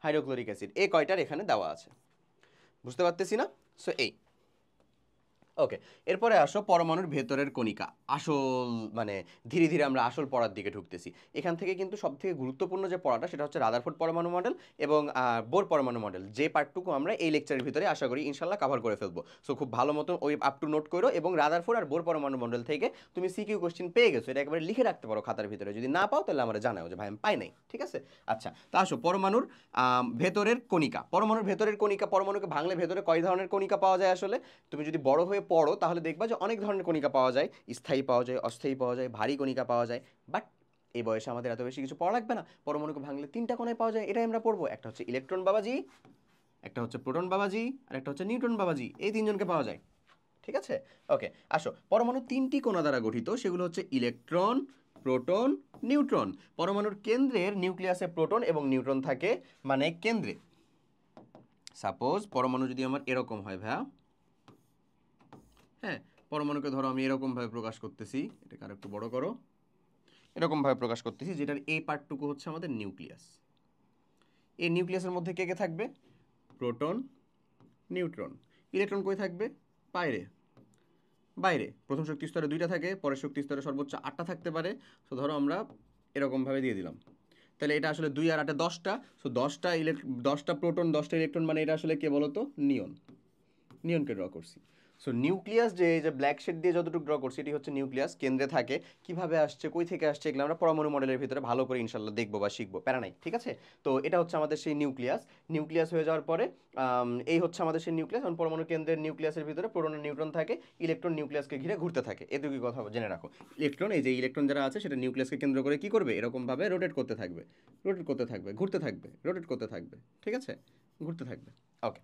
hydrochloric acid, এই কয়টার এখানে দেওয়া আছে। বুঝতে পারতেছি না? সো এই ওকে, এরপরে আসো পরমাণুর ভেতরের কণিকা। আসল মানে ধীরে ধীরে আমরা আসল পড়ার দিকে ঢুকতেছি। এখান থেকে কিন্তু সব থেকে গুরুত্বপূর্ণ যে পড়াটা সেটা হচ্ছে রাদারফোর্ড পরমাণু মডেল এবং বোর পরমাণু মডেল, যে পার্টটুকু আমরা এই লেকচারের ভিতরে আশা করি ইনশাল্লাহ কভার করে ফেলবো। সো খুব ভালো মতো ওই আপ টু নোট করো, এবং রাদারফোর্ড আর বোর পরমাণু মডেল থেকে তুমি সিকিউ কোশ্চেন পেয়ে গেছো, এটা একেবারে লিখে রাখতে পারো খাতার ভিতরে। যদি না পাও তাহলে আমরা জানাও যে ভাই আমি পাই নাই, ঠিক আছে? আচ্ছা, তা আসো পরমাণুর ভেতরের কণিকা। পরমাণুর ভেতরের কণিকা, পরমাণুকে ভাঙলে ভেতরে কয় ধরনের কণিকা পাওয়া যায় আসলে? তুমি যদি বড় হয়ে পড়ো তাহলে দেখবা যে অনেক ধরনের কণিকা পাওয়া যায়, স্থায়ী পাওয়া যায়, অস্থায়ী পাওয়া যায়, ভারী কণিকা পাওয়া যায়। বাট এই বয়সে আমাদের এত বেশি কিছু পড়া লাগবে না। পরমাণুকে ভাঙলে তিনটা কোণায় পাওয়া যায়, এটাই আমরা পড়বো। একটা হচ্ছে ইলেকট্রন বাবাজি, একটা হচ্ছে প্রোটন বাবাজি, আর একটা হচ্ছে নিউট্রন বাবাজি। এই তিনজনকে পাওয়া যায়, ঠিক আছে? ওকে, আসো পরমাণু তিনটি কণা দ্বারা গঠিত, সেগুলো হচ্ছে ইলেকট্রন, প্রোটন, নিউট্রন। পরমাণুর কেন্দ্রের নিউক্লিয়াসে প্রোটন এবং নিউট্রন থাকে, মানে কেন্দ্রে। সাপোজ পরমাণু যদি আমার এরকম হয় ভাইয়া, হ্যাঁ, পরমাণুকে ধরো আমি এরকমভাবে প্রকাশ করতেছি, এটাকে আর একটু বড় করো, এরকমভাবে প্রকাশ করতেছি, যেটার এই পার্টটুকু হচ্ছে আমাদের নিউক্লিয়াস। এই নিউক্লিয়াসের মধ্যে কে কে থাকবে? Proton, neutron. ইলেকট্রন কই থাকবে? বাইরে, বাইরে। প্রথম শক্তি স্তরে 2টা থাকে, পরের শক্তি স্তরে সর্বোচ্চ 8টা থাকতে পারে। তো ধরো আমরা এরকমভাবে দিয়ে দিলাম, তাহলে এটা আসলে 2 আর 8 10টা। সো 10টা প্রোটন 10টা ইলেকট্রন, মানে এটা আসলে কে বলো তো? নিয়ন। নিয়নকে ড্র করছি। সো নিউক্লিয়াস যে যে ব্ল্যাক শেড দিয়ে যতটুকু ড্র করছি এটি হচ্ছে নিউক্লিয়াস, কেন্দ্রে থাকে। কিভাবে আসছে, কই থেকে আসছে, এগুলো আমরা পরমাণু মডেলের ভিতরে ভালো করে ইনশাল্লাহ দেখবো বা শিখবো, প্যারা নাই, ঠিক আছে? তো এটা হচ্ছে আমাদের সেই নিউক্লিয়াস। নিউক্লিয়াস হয়ে যাওয়ার পরে এই হচ্ছে আমাদের সেই নিউক্লিয়াস। কারণ পরমাণু কেন্দ্রের নিউক্লিয়াসের ভিতরে প্রোটন আর নিউট্রন থাকে, ইলেকট্রন নিউক্লিয়াসকে ঘিরে ঘুরতে থাকে। এটুকুই কথা জেনে রাখো। ইলেকট্রন, এই যে ইলেকট্রন যারা আছে সেটা নিউক্লিয়াসকে কেন্দ্র করে কি করবে? এরকমভাবে রোটেট করতে থাকবে, রোটেট করতে থাকবে, ঘুরতে থাকবে, রোটেট করতে থাকবে, ঠিক আছে? ঘুরতে থাকবে। ওকে,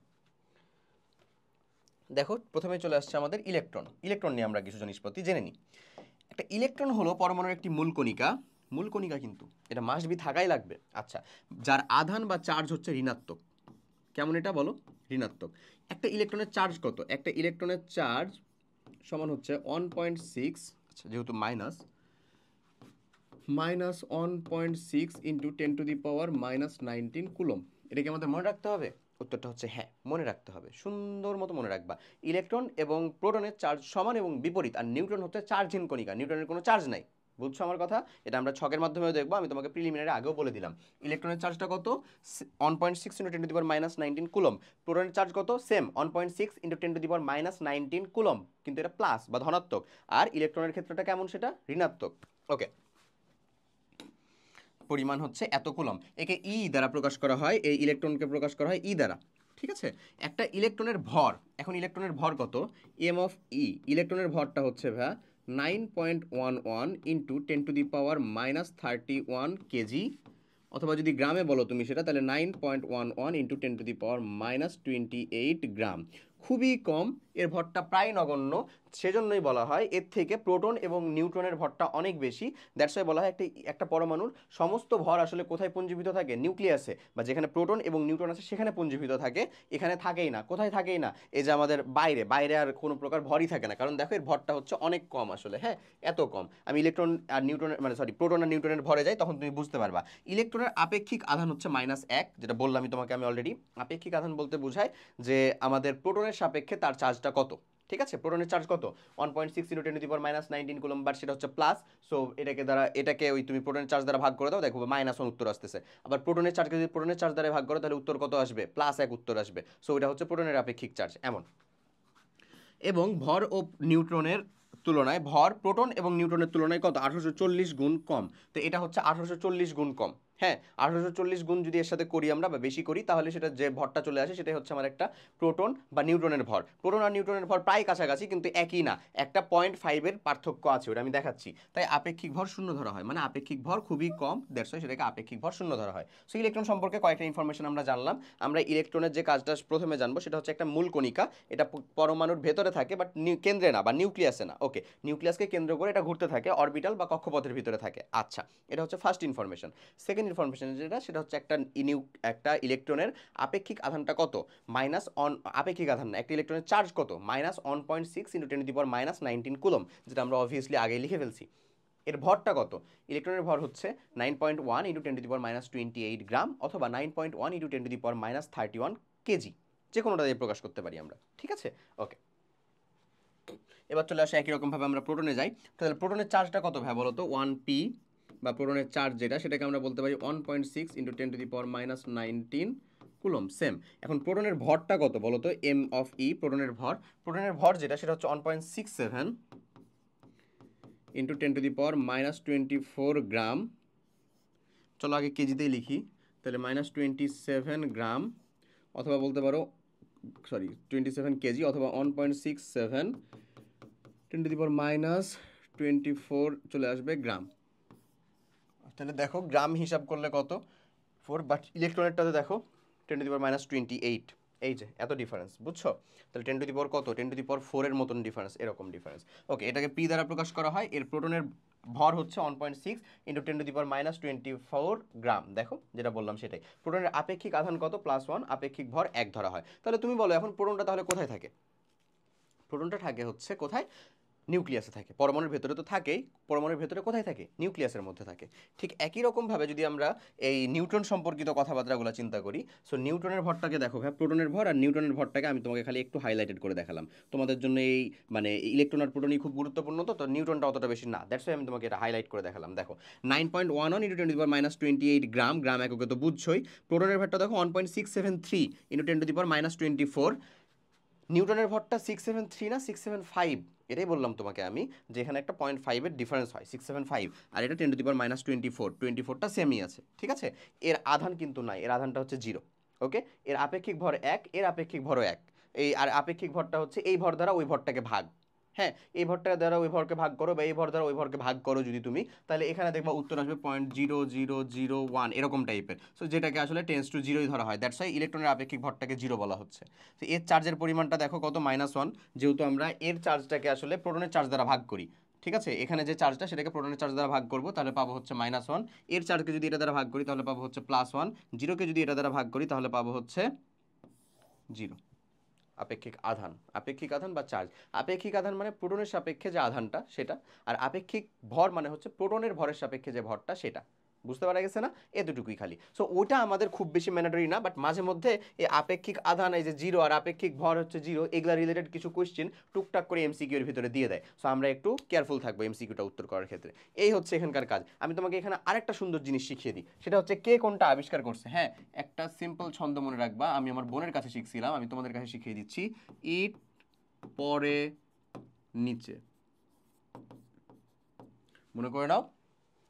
দেখো প্রথমে চলে আসছে আমাদের ইলেকট্রন। ইলেকট্রন নিয়ে আমরা কিছু জিনিসপত্র জেনে নিই। একটা ইলেকট্রন হলো পরমাণুর একটি মূল কণিকা। মূল কণিকা কিন্তু এটা মাস্ট বি থাকাই লাগবে। আচ্ছা, যার আধান বা চার্জ হচ্ছে ঋণাত্মক। কেমন এটা বলো? ঋণাত্মক। একটা ইলেকট্রনের চার্জ কত? একটা ইলেকট্রনের চার্জ সমান হচ্ছে 1.6, আচ্ছা যেহেতু মাইনাস, -1.6 ইন্টু 10⁻⁻19 কুলম। এটা কি আমাদের মনে রাখতে হবে? উত্তরটা হচ্ছে হ্যাঁ, মনে রাখতে হবে। সুন্দর মতো মনে রাখবা। ইলেকট্রন এবং প্রোটনের চার্জ সমান এবং বিপরীত, আর নিউট্রন হচ্ছে চার্জহীন কণিকা, নিউট্রনের কোনো চার্জ নাই। বুঝছো আমার কথা? এটা আমরা ছকের মাধ্যমেও দেখবো, আমি তোমাকে প্রিলিমিনারি আগেও বলে দিলাম। ইলেকট্রনের চার্জটা কত? 1.6 ইন্টু 10⁻⁻19 কুলম। প্রোটনের চার্জ কত? সেম 1.6 ইন্টু 10⁻⁻19 কুলম, কিন্তু এটা প্লাস বা ধনাত্মক। আর ইলেকট্রনের ক্ষেত্রটা কেমন? সেটা ঋণাত্মক। ওকে, পরিমাণ হচ্ছে এত কুলম। একে ই দ্বারা প্রকাশ করা হয়, এই ইলেকট্রনকে প্রকাশ করা হয় ই দ্বারা, ঠিক আছে? একটা ইলেকট্রনের ভর, এখন ইলেকট্রনের ভর কত? এম অফ ই, ইলেকট্রনের ভরটা হচ্ছে ভাইয়া 9.11 ইন্টু 10⁻31 কেজি, অথবা যদি গ্রামে বলো তুমি সেটা, তাহলে 9.11 ইন্টু 10⁻28 গ্রাম। খুবই কম, এর ভরটা প্রায় নগণ্য। সেজন্যই বলা হয় এর থেকে প্রোটন এবং নিউট্রনের ভরটা অনেক বেশি। দ্যাটস ওয়াই বলা হয় একটা পরমাণুর সমস্ত ভর আসলে কোথায় পুঞ্জীভূত থাকে? নিউক্লিয়াসে, বা যেখানে প্রোটন এবং নিউট্রন আছে সেখানে পুঞ্জীভূত থাকে। এখানে থাকেই না। কোথায় থাকেই না? এই যে আমাদের বাইরে, বাইরে আর কোনো প্রকার ভরই থাকে না, কারণ দেখো এর ভরটা হচ্ছে অনেক কম আসলে। হ্যাঁ, এত কম। আমি ইলেকট্রন আর নিউট্রনের মানে সরি প্রোটন আর নিউট্রনের ভরে যাই, তখন তুমি বুঝতে পারবা। ইলেকট্রনের আপেক্ষিক আধান হচ্ছে -1, যেটা বললামই তোমাকে আমি অলরেডি। আপেক্ষিক আধান বলতে বোঝায় যে আমাদের প্রোটনের সাপেক্ষে তার চার্জটা কত, ঠিক আছে? প্রোটনের চার্জ কত? 1.6 ইন্টু 10⁻⁻19 কুলম, বাট সেটা হচ্ছে প্লাস। সো এটাকে ওই তুমি প্রোটনের চার্জ দ্বারা ভাগ করে দাও, দেখো -1 উত্তর আসতেছে। আবার প্রোটনের চার্জকে যদি প্রোটনের চার্জ দ্বারা ভাগ করো তাহলে উত্তর কত আসবে? +1 উত্তর আসবে। সো এটা হচ্ছে প্রোটনের আপেক্ষিক চার্জ এমন। এবং ভর ও নিউট্রনের তুলনায় ভর প্রোটন এবং নিউট্রনের তুলনায় কত? 1840 গুণ কম। তো এটা হচ্ছে 1840 গুণ কম। হ্যাঁ, 1840 গুণ যদি এর সাথে করি আমরা বা বেশি করি, তাহলে সেটা যে ভরটা চলে আসে সেটাই হচ্ছে আমার একটা প্রোটন বা নিউট্রনের ভর। প্রোটন আর নিউট্রনের ভর প্রায় কাছাকাছি, কিন্তু একই না, একটা 0.5-এর পার্থক্য আছে, ওটা আমি দেখাচ্ছি। তাই আপেক্ষিক ভর শূন্য ধরা হয়, মানে আপেক্ষিক ভর খুবই কম, দ্যাটস ওয়াই সেটাকে আপেক্ষিক ভর শূন্য ধরা হয়। সো ইলেকট্রন সম্পর্কে কয়েকটা ইনফরমেশন আমরা জানলাম। আমরা ইলেকট্রনের যে কাজটা প্রথমে জানবো সেটা হচ্ছে একটা মূল কণিকা। এটা পরমাণুর ভেতরে থাকে, বাট কেন্দ্রে না বা নিউক্লিয়াসে না। ওকে, নিউক্লিয়াসকে কেন্দ্র করে এটা ঘুরতে থাকে, অরবিটাল বা কক্ষপথের ভিতরে থাকে। আচ্ছা, এটা হচ্ছে ফার্স্ট ইনফরমেশন। সেকেন্ড ইনফরমেশন যেটা, সেটা হচ্ছে একটা ইলেকট্রনের আপেক্ষিক আধানটা কত? আপেক্ষিক আধান না, একটা ইলেকট্রনের চার্জ কত? -1.6 ইন্টু 10⁻⁻19 কুলম, যেটা আমরা অবভিয়াসলি আগেই লিখে ফেলছি। এর ভরটা কত? ইলেকট্রনের ভর হচ্ছে 9.1 × 10⁻28 গ্রাম অথবা 9.1 × 10⁻31 কেজি, যে কোনোটা দিয়ে প্রকাশ করতে পারি আমরা, ঠিক আছে? ওকে, এবার চলে আসে একই রকমভাবে আমরা প্রোটনে যাই। তাহলে প্রোটনের চার্জটা কত ভাই বলো তো? 1p বা প্রোটনের চার্জ যেটা, সেটাকে আমরা বলতে পারি 1.6 × 10⁻19 কুলম, সেম। এখন প্রোটনের ভরটা কত বলো তো? m of e, প্রোটনের ভর যেটা সেটা হচ্ছে 1.67 × 10⁻24 গ্রাম। চলো আগে কেজিতেই লিখি, তাহলে -27 গ্রাম, অথবা বলতে পারো 27 কেজি, অথবা 1.67 10⁻24 চলে আসবে গ্রাম। তাহলে দেখো গ্রাম হিসাব করলে কত? 4, বাট ইলেকট্রনেরটাতে দেখো 10⁻28, এই যে এত ডিফারেন্স, বুঝছো? তাহলে 10 কত? 10⁴ এর মতন ডিফারেন্স, এরকম ডিফারেন্স। ওকে, এটাকে পি দ্বারা প্রকাশ করা হয়। এর প্রোটনের ভর হচ্ছে 1.6 × 10⁻24 গ্রাম। দেখো যেটা বললাম সেটাই। প্রোটনের আপেক্ষিক আধান কত? +1, আপেক্ষিক ভর 1 ধরা হয়। তাহলে তুমি বলো এখন প্রোটনটা তাহলে কোথায় থাকে? প্রোটনটা থাকে হচ্ছে কোথায়? নিউক্লিয়াসে থাকে। পরমাণুর ভেতরে তো থাকেই, পরমাণুর ভেতরে কোথায় থাকে? নিউক্লিয়াসের মধ্যে থাকে। ঠিক একই রকমভাবে যদি আমরা এই নিউট্রন সম্পর্কিত কথাবার্তাগুলো চিন্তা করি, সো নিউটনের ভরটাকে দেখো ভাই, প্রোটনের ভর আর নিউটনের ভরটাকে আমি তোমাকে খালি একটু হাইলাইটেড করে দেখালাম তোমাদের জন্য। এই মানে ইলেকট্রন আর প্রোটনই খুব গুরুত্বপূর্ণ, তো নিউটনটা অতটা বেশি না, দ্যাটস ওয়াই আমি তোমাকে এটা হাইলাইট করে দেখালাম। দেখো 9.11 × 10⁻28 গ্রাম, গ্রাম এককে তো বুঝছোই। প্রোটনের ভরটা দেখো 1.673 × 10⁻24। নিউটনের ভরটা 673 না 675, এটাই বললাম তোমাকে আমি, যে এখানে একটা 0.5-এর ডিফারেন্স হয়, 675, আর এটা 10⁻24, 24টা সেমই আছে, ঠিক আছে? এর আধান কিন্তু নাই, এর আধানটা হচ্ছে 0। ওকে, এর আপেক্ষিক ভর 1, এর আপেক্ষিক ভরও 1। এই আর আপেক্ষিক ভরটা হচ্ছে এই ভর দ্বারা ওই ভরটাকে ভাগ। হ্যাঁ, এই ভরটা দ্বারা ওই ভরকে ভাগ করো, বা এই ভর দ্বারা ওই ভরকে ভাগ করো যদি তুমি, তাহলে এখানে দেখবা উত্তর আসবে 0.0001 এরকম টাইপের। সো যেটাকে আসলে টেন্স টু জিরোই ধরা হয়, দ্যাটস ওয়াই ইলেকট্রনের আপেক্ষিক ভরটাকে 0 বলা হচ্ছে। তো এর চার্জের পরিমাণটা দেখো কত? -1, যেহেতু আমরা এর চার্জটাকে আসলে প্রোটনের চার্জ দ্বারা ভাগ করি, ঠিক আছে? এখানে যে চার্জটা সেটাকে প্রোটনের চার্জ দ্বারা ভাগ করবো, তাহলে পাবো হচ্ছে -1। এর চার্জকে যদি এটা দ্বারা ভাগ করি তাহলে পাবো হচ্ছে +1। জিরোকে যদি এটা দ্বারা ভাগ করি তাহলে পাবো হচ্ছে 0। আপেক্ষিক আধান, আপেক্ষিক আধান বা চার্জ। আপেক্ষিক আধান মানে প্রোটনের সাপেক্ষে যে আধানটা সেটা, আর আপেক্ষিক ভর মানে হচ্ছে প্রোটনের ভরের সাপেক্ষে যে ভরটা সেটা। বুঝতে পারা গেছে না? এতটুকুই খালি। সো ওটা আমাদের খুব বেশি ম্যান্ডেটরি না, বাট মাঝে মধ্যে এই আপেক্ষিক আধান, এই যে 0 আর আপেক্ষিক ভর হচ্ছে 0, এগুলা রিলেটেড কিছু কোয়েশ্চেন টুকটাক করে এমসিকিউ এর ভিতরে দিয়ে দেয়। সো আমরা একটু কেয়ারফুল থাকবো এমসিকিউটা উত্তর করার ক্ষেত্রে। এই হচ্ছে এখানকার কাজ। আমি তোমাকে এখানে আরেকটা সুন্দর জিনিস শিখিয়ে দিই, সেটা হচ্ছে কে কোনটা আবিষ্কার করছে। হ্যাঁ, একটা সিম্পল ছন্দ মনে রাখবা, আমি আমার বোনের কাছে শিখছিলাম, আমি তোমাদের কাছে শিখিয়ে দিচ্ছি। ইট পরে নিচে, মনে করে নাও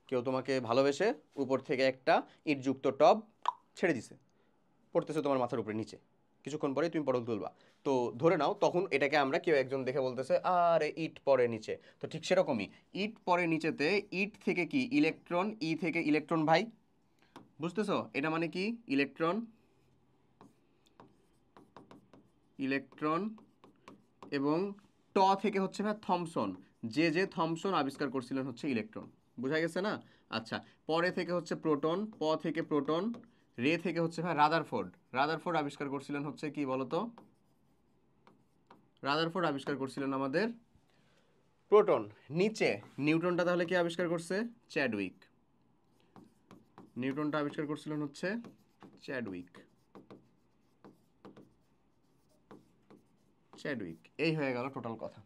কেউ তোমাকে ভালোবেসে উপর থেকে একটা ইটযুক্ত টব ছেড়ে দিছে, পড়তেছে তোমার মাথার উপরে নিচে, কিছুক্ষণ পরে তুমি পটল তুলবা। তো ধরে নাও তখন এটাকে আমরা কেউ একজন দেখে বলতেছে আরে ইট পরে নিচে। তো ঠিক সেরকমই ইট পরে নিচেতে ইট থেকে কি ইলেকট্রন, ই থেকে ইলেকট্রন ভাই, বুঝতেছো? এটা মানে কি ইলেকট্রন, ইলেকট্রন, এবং ট থেকে হচ্ছে ভাই থমসন, যে থমসন আবিষ্কার করছিলেন হচ্ছে ইলেকট্রন। বোঝা গেছে না? আচ্ছা, পরে থেকে হচ্ছে প্রোটন, প থেকে প্রোটন, রে থেকে হচ্ছে ভাই রাদারফোর্ড। রাদারফোর্ড আবিষ্কার করছিলেন হচ্ছে কি বলতো? রাদারফোর্ড আবিষ্কার করছিলেন আমাদের প্রোটন। নিচে নিউটনটা তাহলে কি আবিষ্কার করছে? চ্যাডউইক। নিউটনটা আবিষ্কার করছিলেন হচ্ছে চ্যাডউইক। চ্যাডউইক, এই হয়ে গেল টোটাল কথা।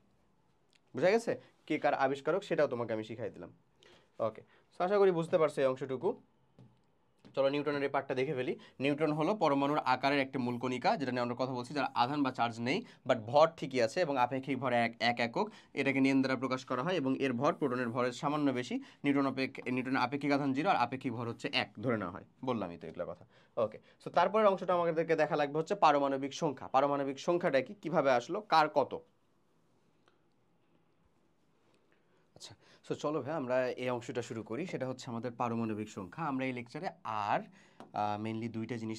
বুঝা গেছে? কে কার আবিষ্কারক সেটাও তোমাকে আমি শিখাই দিলাম। ওকে, আশা করি বুঝতে পারছো এই অংশটুকু। চলো নিউটনের এই পার্টটা দেখে ফেলি। নিউটন হলো পরমাণুর আকারের একটা মূল কণিকা, যেটা নিয়ে আমরা কথা বলছি, যার আধান বা চার্জ নেই, বাট ভর ঠিকই আছে, এবং আপেক্ষিক ভর এক একক। এটাকে নিয়ন দ্বারা প্রকাশ করা হয়, এবং এর ভর প্রোটনের ভরের সামান্য বেশি। নিউটনের আপেক্ষিক আধান 0 আর আপেক্ষিক ভর হচ্ছে 1 ধরে নেওয়া হয়, বললামই তো এগুলো কথা। ওকে, সো তারপরের অংশটা আমাদেরকে দেখা লাগবে হচ্ছে পারমাণবিক সংখ্যা। পারমাণবিক সংখ্যাটা কি, কিভাবে আসলো, কার কত। আচ্ছা, সো চলো ভাই আমরা এই অংশটা শুরু করি। সেটা হচ্ছে আমাদের পারমাণবিক সংখ্যা। আমরা এই লেকচারে আর মেইনলি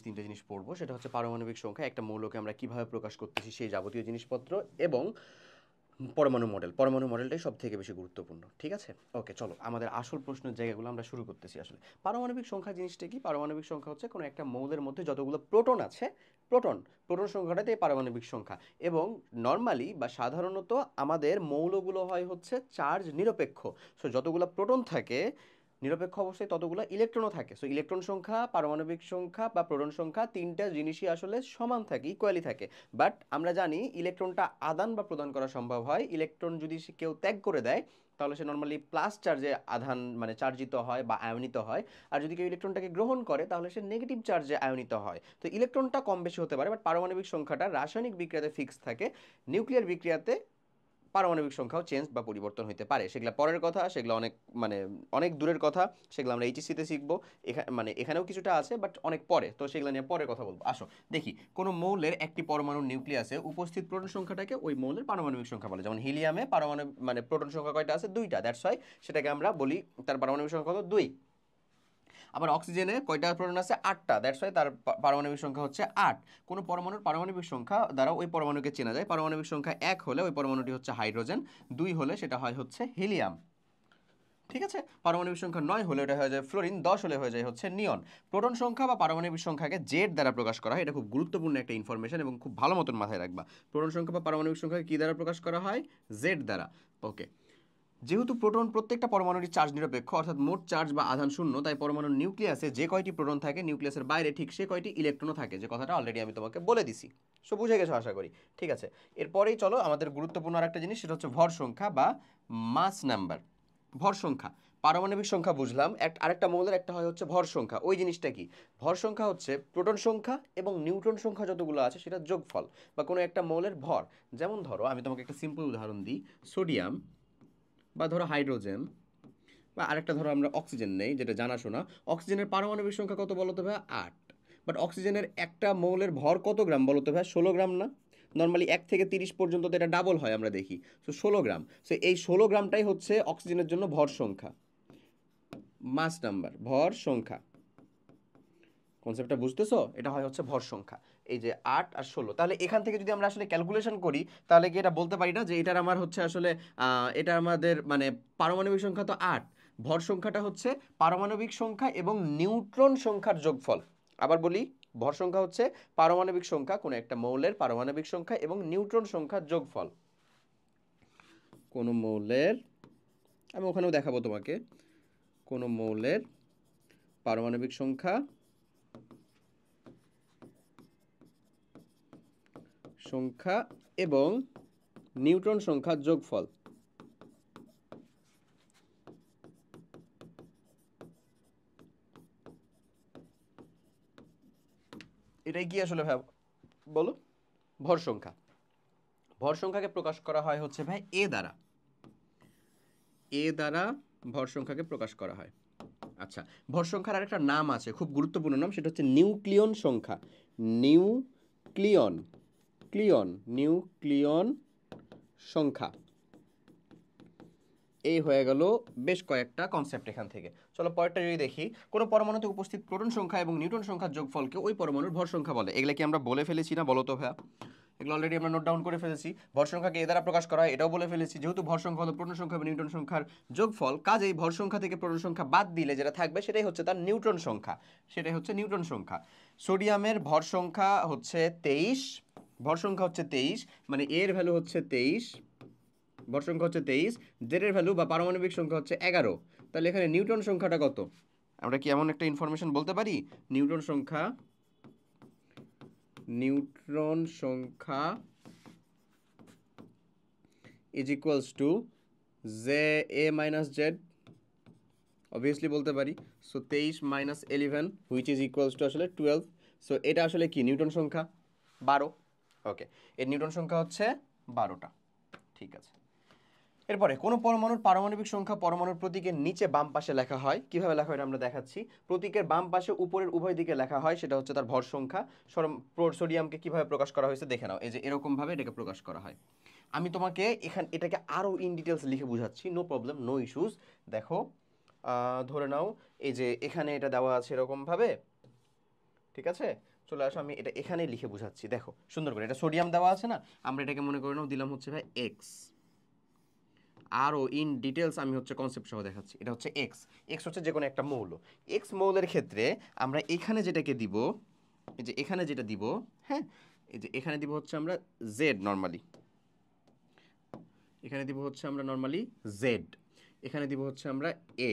তিনটা জিনিস পড়বো। সেটা হচ্ছে পারমাণবিক সংখ্যা, একটা মৌলকে আমরা কিভাবে প্রকাশ করতেছি সেই যাবতীয় জিনিসপত্র, এবং পরমাণু মডেলটাই সব থেকে বেশি গুরুত্বপূর্ণ, ঠিক আছে? ওকে, চলো আমাদের আসল প্রশ্নের জায়গাগুলো আমরা শুরু করতেছি। আসলে পারমাণবিক সংখ্যা জিনিসটা কি? পারমাণবিক সংখ্যা হচ্ছে কোনো একটা মৌলের মধ্যে যতগুলো প্রোটন আছে, প্রোটন। প্রোটন সংখ্যাটাতে পারমাণবিক সংখ্যা। এবং নর্মালি বা সাধারণত আমাদের মৌলগুলো হয় হচ্ছে চার্জ নিরপেক্ষ। সো যতগুলো প্রোটন থাকে নিরপেক্ষ অবস্থায় ততগুলো ইলেকট্রনও থাকে। সো ইলেকট্রন সংখ্যা, পারমাণবিক সংখ্যা বা প্রোটন সংখ্যা তিনটা জিনিসই আসলে সমান থাকে, ইকুয়ালি থাকে। বাট আমরা জানি ইলেকট্রনটা আদান বা প্রদান করা সম্ভব হয়। ইলেকট্রন যদি কেউ ত্যাগ করে দেয় তাহলে সে নর্মালি প্লাস চার্জে আধান মানে চার্জিত হয় বা আয়নিত হয়। আর যদি কেউ ইলেকট্রনটাকে গ্রহণ করে তাহলে সে নেগেটিভ চার্জে আয়নিত হয়। তো ইলেকট্রনটা কম বেশি হতে পারে, বাট পারমাণবিক সংখ্যাটা রাসায়নিক বিক্রিয়াতে ফিক্স থাকে। নিউক্লিয়ার বিক্রিয়াতে পারমাণবিক সংখ্যাও চেঞ্জ বা পরিবর্তন হতে পারে। সেগুলো পরের কথা, সেগুলো অনেক মানে অনেক দূরের কথা। সেগুলো আমরা এইচএসসিতে শিখবো। মানে এখানেও কিছুটা আছে বাট অনেক পরে, তো সেগুলো নিয়ে পরে কথা বলবো। আসো দেখি কোনো মৌলের একটি পরমাণুর নিউক্লিয়াসে উপস্থিত প্রোটন সংখ্যাটাকে ওই মৌলের পারমাণবিক সংখ্যা বলে। যেমন হিলিয়ামে পারমাণবিক মানে প্রোটন সংখ্যা কয়টা আছে? 2টা। দ্যাটস ওয়াই সেটাকে আমরা বলি তার পারমাণবিক সংখ্যা কত? 2। আবার অক্সিজেনে কয়টা প্রোটন আছে? 8টা। দ্যাটস ওয়াই তার পারমাণবিক সংখ্যা হচ্ছে 8। কোনো পরমাণুর পারমাণবিক সংখ্যা দ্বারা ওই পরমাণুকে চেনা যায়। পারমাণবিক সংখ্যা 1 হলে ওই পরমাণুটি হচ্ছে হাইড্রোজেন, 2 হলে সেটা হয় হচ্ছে হিলিয়াম। ঠিক আছে? পারমাণবিক সংখ্যা 9 হলে ওটা হয়ে যায় ফ্লোরিন, 10 হলে হয়ে যায় হচ্ছে নিয়ন। প্রোটন সংখ্যা বা পারমাণবিক সংখ্যাকে জেড দ্বারা প্রকাশ করা হয়। এটা খুব গুরুত্বপূর্ণ একটা ইনফরমেশন এবং খুব ভালো মতন মাথায় রাখবা। প্রোটন সংখ্যা বা পারমাণবিক সংখ্যাকে কি দ্বারা প্রকাশ করা হয়? জেড দ্বারা। ওকে। যেহেতু প্রোটন প্রত্যেকটা পরমাণুরই চার্জ নিরপেক্ষ, অর্থাৎ মোট চার্জ বা আধান শূন্য, তাই পরমাণুর নিউক্লিয়াসে যে কয়টি প্রোটন থাকে নিউক্লিয়াসের বাইরে ঠিক সে কয়টি ইলেকট্রনও থাকে, যে কথাটা অলরেডি আমি তোমাকে বলে দিছি। সো বুঝে গেছো আশা করি। ঠিক আছে, এরপরেই চলো আমাদের গুরুত্বপূর্ণ আরেকটা জিনিস, সেটা হচ্ছে ভর সংখ্যা বা মাস নাম্বার। ভর সংখ্যা, পারমাণবিক সংখ্যা বুঝলাম, আরেকটা মৌলের একটা হয় হচ্ছে ভর সংখ্যা। ওই জিনিসটা কি? ভর সংখ্যা হচ্ছে প্রোটন সংখ্যা এবং নিউট্রন সংখ্যা যতগুলো আছে সেটা যোগফল বা কোনো একটা মৌলের ভর। যেমন ধরো আমি তোমাকে একটা সিম্পল উদাহরণ দিই, সোডিয়াম বা ধরো হাইড্রোজেন বা আরেকটা ধরো আমরা অক্সিজেন নেই, যেটা জানাশোনা। অক্সিজেনের পারমাণবিক সংখ্যা কত বলো তো ভাই? 8। বাট অক্সিজেনের একটা মৌলের ভর কত গ্রাম বলো তো ভাই? 16 গ্রাম না? নর্মালি 1 থেকে 30 পর্যন্ত তো এটা ডাবল হয় আমরা দেখি। সো 16 গ্রাম। সো এই 16 গ্রামটাই হচ্ছে অক্সিজেনের জন্য ভর সংখ্যা, মাস নাম্বার, ভর সংখ্যা। কনসেপ্টটা বুঝতেছো? এটা হয় হচ্ছে ভর সংখ্যা। এই যে 8 আর 16, তাহলে এখান থেকে যদি আমরা আসলে ক্যালকুলেশন করি তাহলে কি এটা বলতে পারি না যে এটার আমার হচ্ছে আসলে এটা আমাদের মানে পারমাণবিক সংখ্যা তো 8, ভর সংখ্যাটা হচ্ছে পারমাণবিক সংখ্যা এবং নিউট্রন সংখ্যার যোগফল। আবার বলি, ভর সংখ্যা হচ্ছে পারমাণবিক সংখ্যা, কোনো একটা মৌলের পারমাণবিক সংখ্যা এবং নিউট্রন সংখ্যার যোগফল। কোনো মৌলের, আমি ওখানেও দেখাবো তোমাকে, কোনো মৌলের পারমাণবিক সংখ্যা এবং নিউট্রন সংখ্যার যোগফল। এটাই কি আসলে ভাই বলো? ভর সংখ্যা। ভর সংখ্যাকে প্রকাশ করা হয় হচ্ছে ভাই এ দ্বারা। এ দ্বারা ভর সংখ্যাকে প্রকাশ করা হয়। আচ্ছা, ভর সংখ্যার আরেকটা নাম আছে, খুব গুরুত্বপূর্ণ নাম, সেটা হচ্ছে নিউক্লিয়ন সংখ্যা। নিউক্লিয়ন নিউক্লিয়ন সংখ্যা। এই হয়ে গেল বেশ কয়েকটা কনসেপ্ট এখান থেকে। চলো পরেরটা যদি দেখি, কোনো পরমাণুতে উপস্থিত প্রোটন সংখ্যা এবং নিউট্রন সংখ্যার যোগফলকে ওই পরমাণুর ভর সংখ্যা বলে। এগুলা কি আমরা বলে ফেলেছি না বলো তো ভাইয়া? এগুলো অলরেডি আমরা নোট ডাউন করে ফেলেছি। ভর সংখ্যাকে এ দ্বারা প্রকাশ করা হয়, এটাও বলে ফেলেছি। যেহেতু ভর সংখ্যা হলো প্রোটন সংখ্যা এবং নিউট্রন সংখ্যার যোগফল, কাজেই ভর সংখ্যা থেকে প্রোটন সংখ্যা বাদ দিলে যেটা থাকবে সেটাই হচ্ছে তার নিউট্রন সংখ্যা, সেটাই হচ্ছে নিউট্রন সংখ্যা। সোডিয়ামের ভর সংখ্যা হচ্ছে 23, ভর সংখ্যা হচ্ছে 23, মানে এর ভ্যালু হচ্ছে 23, ভর সংখ্যা হচ্ছে 23, জেডের ভ্যালু বা পারমাণবিক সংখ্যা হচ্ছে 11। তাহলে এখানে নিউট্রন সংখ্যাটা কত? আমরা কি এমন একটা ইনফরমেশন বলতে পারি, নিউট্রন সংখ্যা is equals to J A minus Z? Obviously বলতে পারি। So 23 minus 11 which is equals to আসলে 12। সো এটা আসলে কি নিউটন সংখ্যা? 12। ওকে, এর নিউটন সংখ্যা হচ্ছে 12টা। ঠিক আছে, এরপরে কোনো পরমাণুর পারমাণবিক সংখ্যা পরমাণুর প্রতীকের নিচে বাম পাশে লেখা হয়। কিভাবে লেখা হয় এটা আমরা দেখাচ্ছি। প্রতীকের বাম পাশে উপরের উভয় দিকে লেখা হয়, সেটা হচ্ছে তার ভর সংখ্যা। সোডিয়ামকে কিভাবে প্রকাশ করা হয়েছে দেখে নাও, এই যে এরকম ভাবে এটাকে প্রকাশ করা হয়। আমি তোমাকে এটাকে আরো ইন ডিটেলস লিখে বুঝাচ্ছি, নো প্রবলেম, নো ইস্যুস। দেখো ধরে নাও এই যে এখানে এটা দেওয়া আছে এরকম ভাবে, ঠিক আছে? চলে আসো, আমি এটা এখানেই লিখে বুঝাচ্ছি। দেখো সুন্দর করে, এটা সোডিয়াম দেওয়া আছে না, আমরা এটাকে মনে করে নাও দিলাম হচ্ছে ভাই এক্স। আরও ইন ডিটেলস আমি হচ্ছে কনসেপ্ট সহ দেখাচ্ছি। এটা হচ্ছে এক্স। এক্স হচ্ছে যে কোনো একটা মৌল। এক্স মৌলের ক্ষেত্রে আমরা এখানে যেটাকে দিব এই যে এখানে যেটা দিব, হ্যাঁ, এই যে এখানে দিব হচ্ছে আমরা জেড নর্মালি, এখানে দিব হচ্ছে আমরা নর্মালি জেড, এখানে দিব হচ্ছে আমরা এ,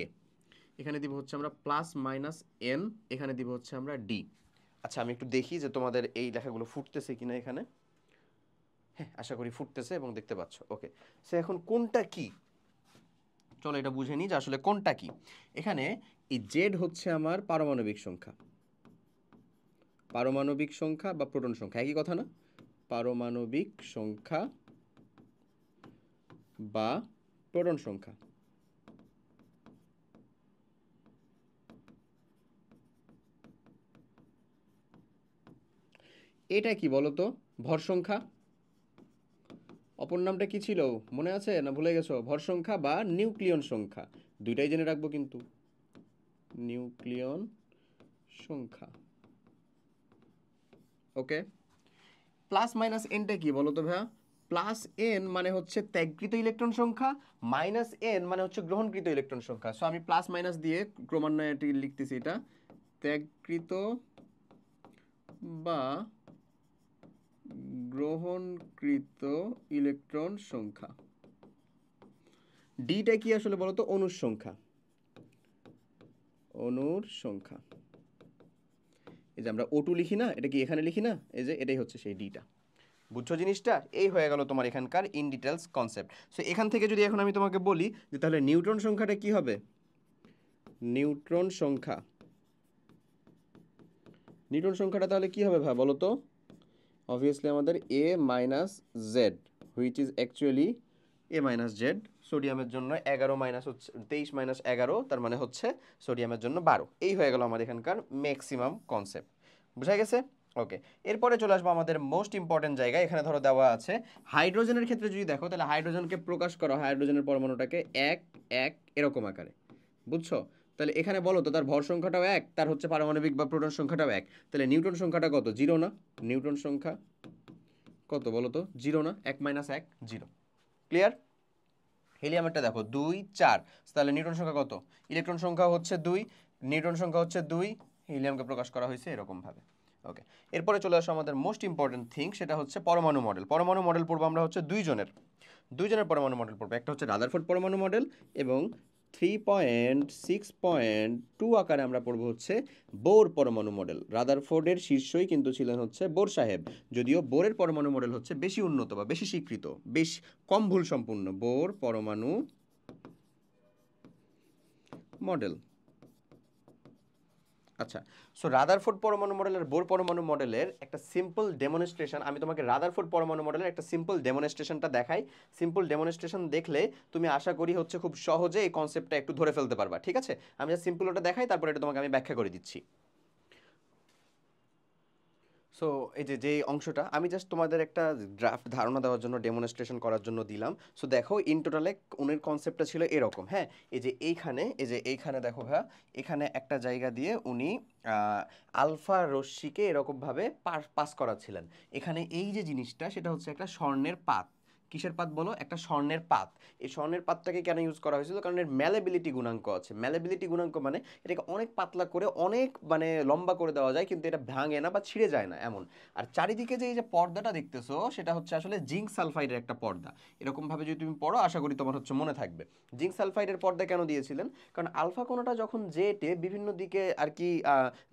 এখানে দিব হচ্ছে আমরা প্লাস মাইনাস এন, এখানে দিব হচ্ছে আমরা ডি। আচ্ছা আমি একটু দেখি যে তোমাদের এই লেখাগুলো ফুটতেছে কিনা এখানে। হ্যাঁ আশা করি ফুটতেছে এবং দেখতে পাচ্ছ। ওকে, সো এখন কোনটা কি, চলো এটা বুঝে নিই যে আসলে কোনটা কি। এখানে এই জেড হচ্ছে আমার পারমাণবিক সংখ্যা, পারমাণবিক সংখ্যা বা প্রোটন সংখ্যা একই কথা না? পারমাণবিক সংখ্যা বা প্রোটন সংখ্যা। এটা কি বলতো? ভর সংখ্যা। অপর নামটা কি ছিল মনে আছে না ভুলে গেছো? ভর সংখ্যা বা নিউক্লিয়ন সংখ্যা, দুইটাই জেনে রাখবো কিন্তু। নিউক্লিয়ন সংখ্যা। ওকে, প্লাস মাইনাস এনটা কি বলো তো ভাইয়া? প্লাস এন মানে হচ্ছে ত্যাগকৃত ইলেকট্রন সংখ্যা, মাইনাস এন মানে হচ্ছে গ্রহণকৃত ইলেকট্রন সংখ্যা। সো আমি প্লাস মাইনাস দিয়ে ক্রমান্বয়ে এটি লিখতেছি, এটা ত্যাগকৃত বা গ্রহণকৃত ইলেকট্রন সংখ্যা। ডিটা কি আসলে বলতো? অণুর সংখ্যা, অণুর সংখ্যা। এই যে আমরা O2 লিখি না, এটা কি এখানে লিখি না? এই যে এটাই হচ্ছে সেই ডিটা। বুঝছো জিনিসটা? এই হয়ে গেল তোমার এখানকার ইন ডিটেলস কনসেপ্ট। সো এখান থেকে যদি এখন আমি তোমাকে বলি যে তাহলে নিউট্রন সংখ্যাটা কি হবে? নিউট্রন সংখ্যা, নিউট্রন সংখ্যাটা তাহলে কি হবে ভাই বলো তো? অবভিয়াসলি আমাদের A minus Z, which is actually A minus Z. সোডিয়ামের জন্য 11 মাইনাস হচ্ছে 23 মাইনাস 11, তার মানে হচ্ছে সোডিয়ামের জন্য 12। এই হয়ে গেল আমাদের এখানকার ম্যাক্সিমাম কনসেপ্ট। বুঝা গেছে? ওকে, এরপরে চলে আসবো আমাদের মোস্ট ইম্পর্টেন্ট জায়গায়। এখানে ধরো দেওয়া আছে হাইড্রোজেনের ক্ষেত্রে যদি দেখো, তাহলে হাইড্রোজেনকে প্রকাশ করা হয় হাইড্রোজেনের পরমাণুটাকে 1 1 এরকম আকারে। বুঝছো? তাহলে এখানে বলো তো তার ভর সংখ্যাটাও 1, তার হচ্ছে পারমাণবিক বা প্রোটন সংখ্যাটাও 1, তাহলে নিউট্রন সংখ্যাটা কত? 0 না? নিউট্রন সংখ্যা কত বলো তো? 0 না? 1 মাইনাস 1 0। ক্লিয়ার? হিলিয়ামেরটা দেখো 2 4, তাহলে নিউট্রন সংখ্যা কত? ইলেকট্রন সংখ্যা হচ্ছে 2, নিউট্রন সংখ্যা হচ্ছে 2, হিলিয়ামকে প্রকাশ করা হয়েছে এরকম ভাবে। ওকে, এরপরে চলে আসো আমাদের মোস্ট ইম্পর্টেন্ট থিং, সেটা হচ্ছে পরমাণু মডেল। পরমাণু মডেল পড়বো আমরা হচ্ছে দুইজনের পরমাণু মডেল পড়বো। একটা হচ্ছে রাদারফোর্ড পরমাণু মডেল এবং 3.6.2 আকারে আমরা পড়বো হচ্ছে বোর পরমাণু মডেল। রাদারফোর্ডের শীর্ষই কিন্তু ছিলেন হচ্ছে বোর সাহেব, যদিও বোরের পরমাণু মডেল হচ্ছে বেশি উন্নত বা বেশি স্বীকৃত, বেশ কম ভুল সম্পূর্ণ। বোর পরমাণু মডেল। আচ্ছা, সো রাদারফোর্ড পরমাণু মডেলের বোর পরমাণু মডেলের একটা সিম্পল ডেমনস্ট্রেশন, আমি তোমাকে রাদারফোর্ড পরমাণু মডেলের একটা সিম্পল ডেমনস্ট্রেশনটা দেখাই। সিম্পল ডেমনস্ট্রেশন দেখলে তুমি আশা করি হচ্ছে খুব সহজে এই কনসেপ্টটা একটু ধরে ফেলতে পারবা। ঠিক আছে, আমি জাস্ট সিম্পল ওটা দেখাই, তারপরে এটা তোমাকে আমি ব্যাখ্যা করে দিচ্ছি। সো এই যে যে অংশটা আমি জাস্ট তোমাদের একটা ড্রাফট ধারণা দেওয়ার জন্য, ডেমনস্ট্রেশন করার জন্য দিলাম। সো দেখো ইন টোটালে উনির কনসেপ্টটা ছিল এরকম, হ্যাঁ, এই যে এইখানে, এই যে এইখানে দেখো ভাইয়া, এখানে একটা জায়গা দিয়ে উনি আলফা রশ্মিকে এরকমভাবে পাস করাচ্ছিলেন। এখানে এই যে জিনিসটা সেটা হচ্ছে একটা স্বর্ণের পাত। কিসের পাত বলো? একটা স্বর্ণের পাত। এই স্বর্ণের পাতটাকে কেন ইউজ করা হয়েছিল? কারণ এর ম্যালেবিলিটি গুণাঙ্ক আছে। ম্যালেবিলিটি গুণাঙ্ক মানে এটাকে অনেক পাতলা করে অনেক মানে লম্বা করে দেওয়া যায়, কিন্তু এটা ভাঙে না বা ছিঁড়ে যায় না এমন। আর চারিদিকে যে এই যে পর্দাটা দেখতেছো সেটা হচ্ছে আসলে জিঙ্ক সালফাইডের একটা পর্দা। এরকমভাবে যদি তুমি পড়ো আশা করি তোমার হচ্ছে মনে থাকবে। জিঙ্ক সালফাইডের পর্দা কেন দিয়েছিলেন? কারণ আলফা কোণাটা যখন জেটে বিভিন্ন দিকে আর কি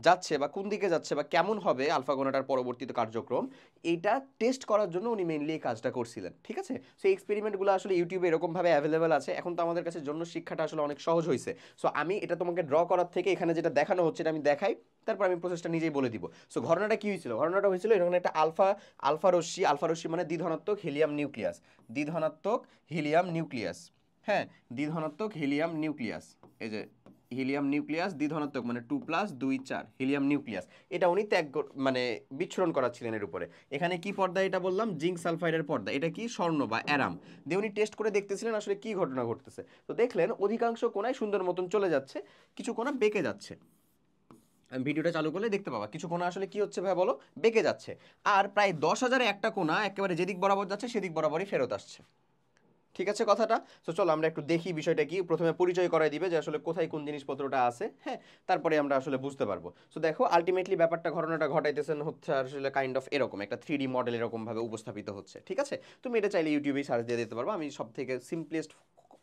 যাচ্ছে বা কোন দিকে যাচ্ছে বা কেমন হবে আলফা কোণাটার পরবর্তীতে কার্যক্রম, এইটা টেস্ট করার জন্য উনি মেইনলি এই কাজটা করছিলেন। ঠিক আছে, সেই এক্সপেরিমেন্টগুলো আসলে ইউটিউবে এরকমভাবে অ্যাভেলেবেল আছে। এখন তো আমাদের কাছে জন্য শিক্ষাটা আসলে অনেক সহজ হয়েছে। সো আমি এটা তোমাকে ড্র করার থেকে এখানে যেটা দেখানো হচ্ছে এটা আমি দেখাই, তারপর আমি প্রসেসটা নিজেই বলে দিব। সো ঘটনাটা কি হয়েছিল? ঘটনাটা হয়েছিল এরকম একটা আলফা রশ্মি মানে দ্বিধনাত্মক হিলিয়াম নিউক্লিয়াস, দ্বিধনাত্মক হিলিয়াম নিউক্লিয়াস, হ্যাঁ, দ্বিধনাত্মক হিলিয়াম নিউক্লিয়াস। এই যে হিলিয়াম নিউক্লিয়াস দ্বিধনাত্মক মানে 2+2 4 হিলিয়াম নিউক্লিয়াস, এটা উনি মানে বিচ্ছুরণ করাচ্ছিলেন এর উপরে। এখানে কি পর্দা এটা বললাম? জিঙ্ক সালফাইডের পর্দা। এটা কি? স্বর্ণ বা অ্যারাম দিয়ে উনি টেস্ট করে দেখতেছিলেন আসলে কি ঘটনা ঘটতেছে। তো দেখলেন অধিকাংশ কোণায় সুন্দর মতন চলে যাচ্ছে, কিছু কোণা বেঁকে যাচ্ছে। আমি ভিডিওটা চালু করলে দেখতে পাবা কিছু কোণা আসলে কি হচ্ছে ভাই বলো? বেঁকে যাচ্ছে। আর প্রায় 10,000-এ একটা কোণা একেবারে যেদিক বরাবর যাচ্ছে সেদিক বরাবরই ফেরত আসছে। ঠিক আছে কথাটা? তো চলো আমরা একটু দেখি বিষয়টা কি। প্রথমে পরিচয় করাই দিবে যে আসলে কোথায় কোন জিনিসপত্রটা আছে, হ্যাঁ? তারপরে আমরা আসলে বুঝতে পারবো। সো দেখো আল্টিমেটলি ব্যাপারটা ঘটনাটা ঘটাইতেছেন হচ্ছে আসলে কাইন্ড অফ এরকম একটা 3D মডেল এরকমভাবে উপস্থাপিত হচ্ছে, ঠিক আছে? তুমি এটা চাইলে ইউটিউবেই সার্চ দিয়ে দিতে পারবো, আমি সব থেকে সিম্পলেস্ট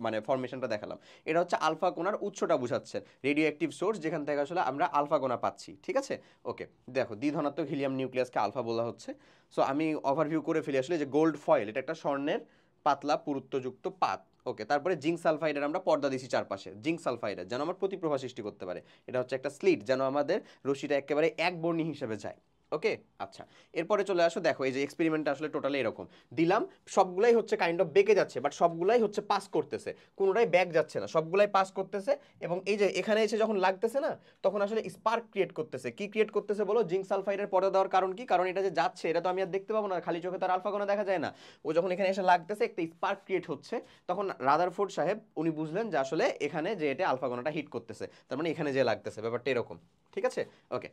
মানে ফরমেশনটা দেখালাম। এটা হচ্ছে আলফা কোণার উৎসটা বুঝাচ্ছে, রেডিও অ্যাক্টিভ সোর্স যেখান থেকে আসলে আমরা আলফা কোণা পাচ্ছি, ঠিক আছে? ওকে, দেখো দ্বিধনাত্মক হিলিয়াম নিউক্লিয়াসকে আলফা বলা হচ্ছে। সো আমি ওভারভিউ করে ফেলি আসলে যে গোল্ড ফয়েল এটা একটা স্বর্ণের পাতলা পুরুত্বযুক্ত পাত। ওকে, তারপরে জিঙ্ক সালফাইডের আমরা পর্দা দিছি চারপাশে, জিঙ্ক সালফাইডের যেন আমার প্রতিপ্রভা সৃষ্টি করতে পারে। এটা হচ্ছে একটা স্লিট যেন আমাদের রশ্মিটা একেবারে একবর্ণী হিসেবে যায়। ওকে, আচ্ছা, এরপরে চলে আসো, দেখো এই যে এক্সপেরিমেন্টটা আসলে টোটালি এরকম দিলাম, সবগুলাই হচ্ছে কাইন্ড অফ বেঁকে যাচ্ছে, বাট সবগুলাই হচ্ছে পাস করতেছে, কোনোটাই ব্যাক যাচ্ছে না, সবগুলাই পাস করতেছে। এবং এই যে এখানে এসে যখন লাগতেছে না, তখন আসলে স্পার্ক ক্রিয়েট করতেছে। কি ক্রিয়েট করতেছে বলো? জিঙ্ক সালফাইডের পর্দা দেওয়ার কারণ কি? কারণ এটা যে যাচ্ছে এটা তো আমি আর দেখতে পাবো না, খালি চোখে তার আলফা কোনো দেখা যায় না। ও যখন এখানে এসে লাগতেছে একটা স্পার্ক ক্রিয়েট হচ্ছে, তখন রাদারফোর্ড সাহেব উনি বুঝলেন যে আসলে এখানে যে এটা আলফা কোণাটা হিট করতেছে, তার মানে এখানে যে লাগতেছে, ব্যাপারটা এরকম, ঠিক আছে? ওকে,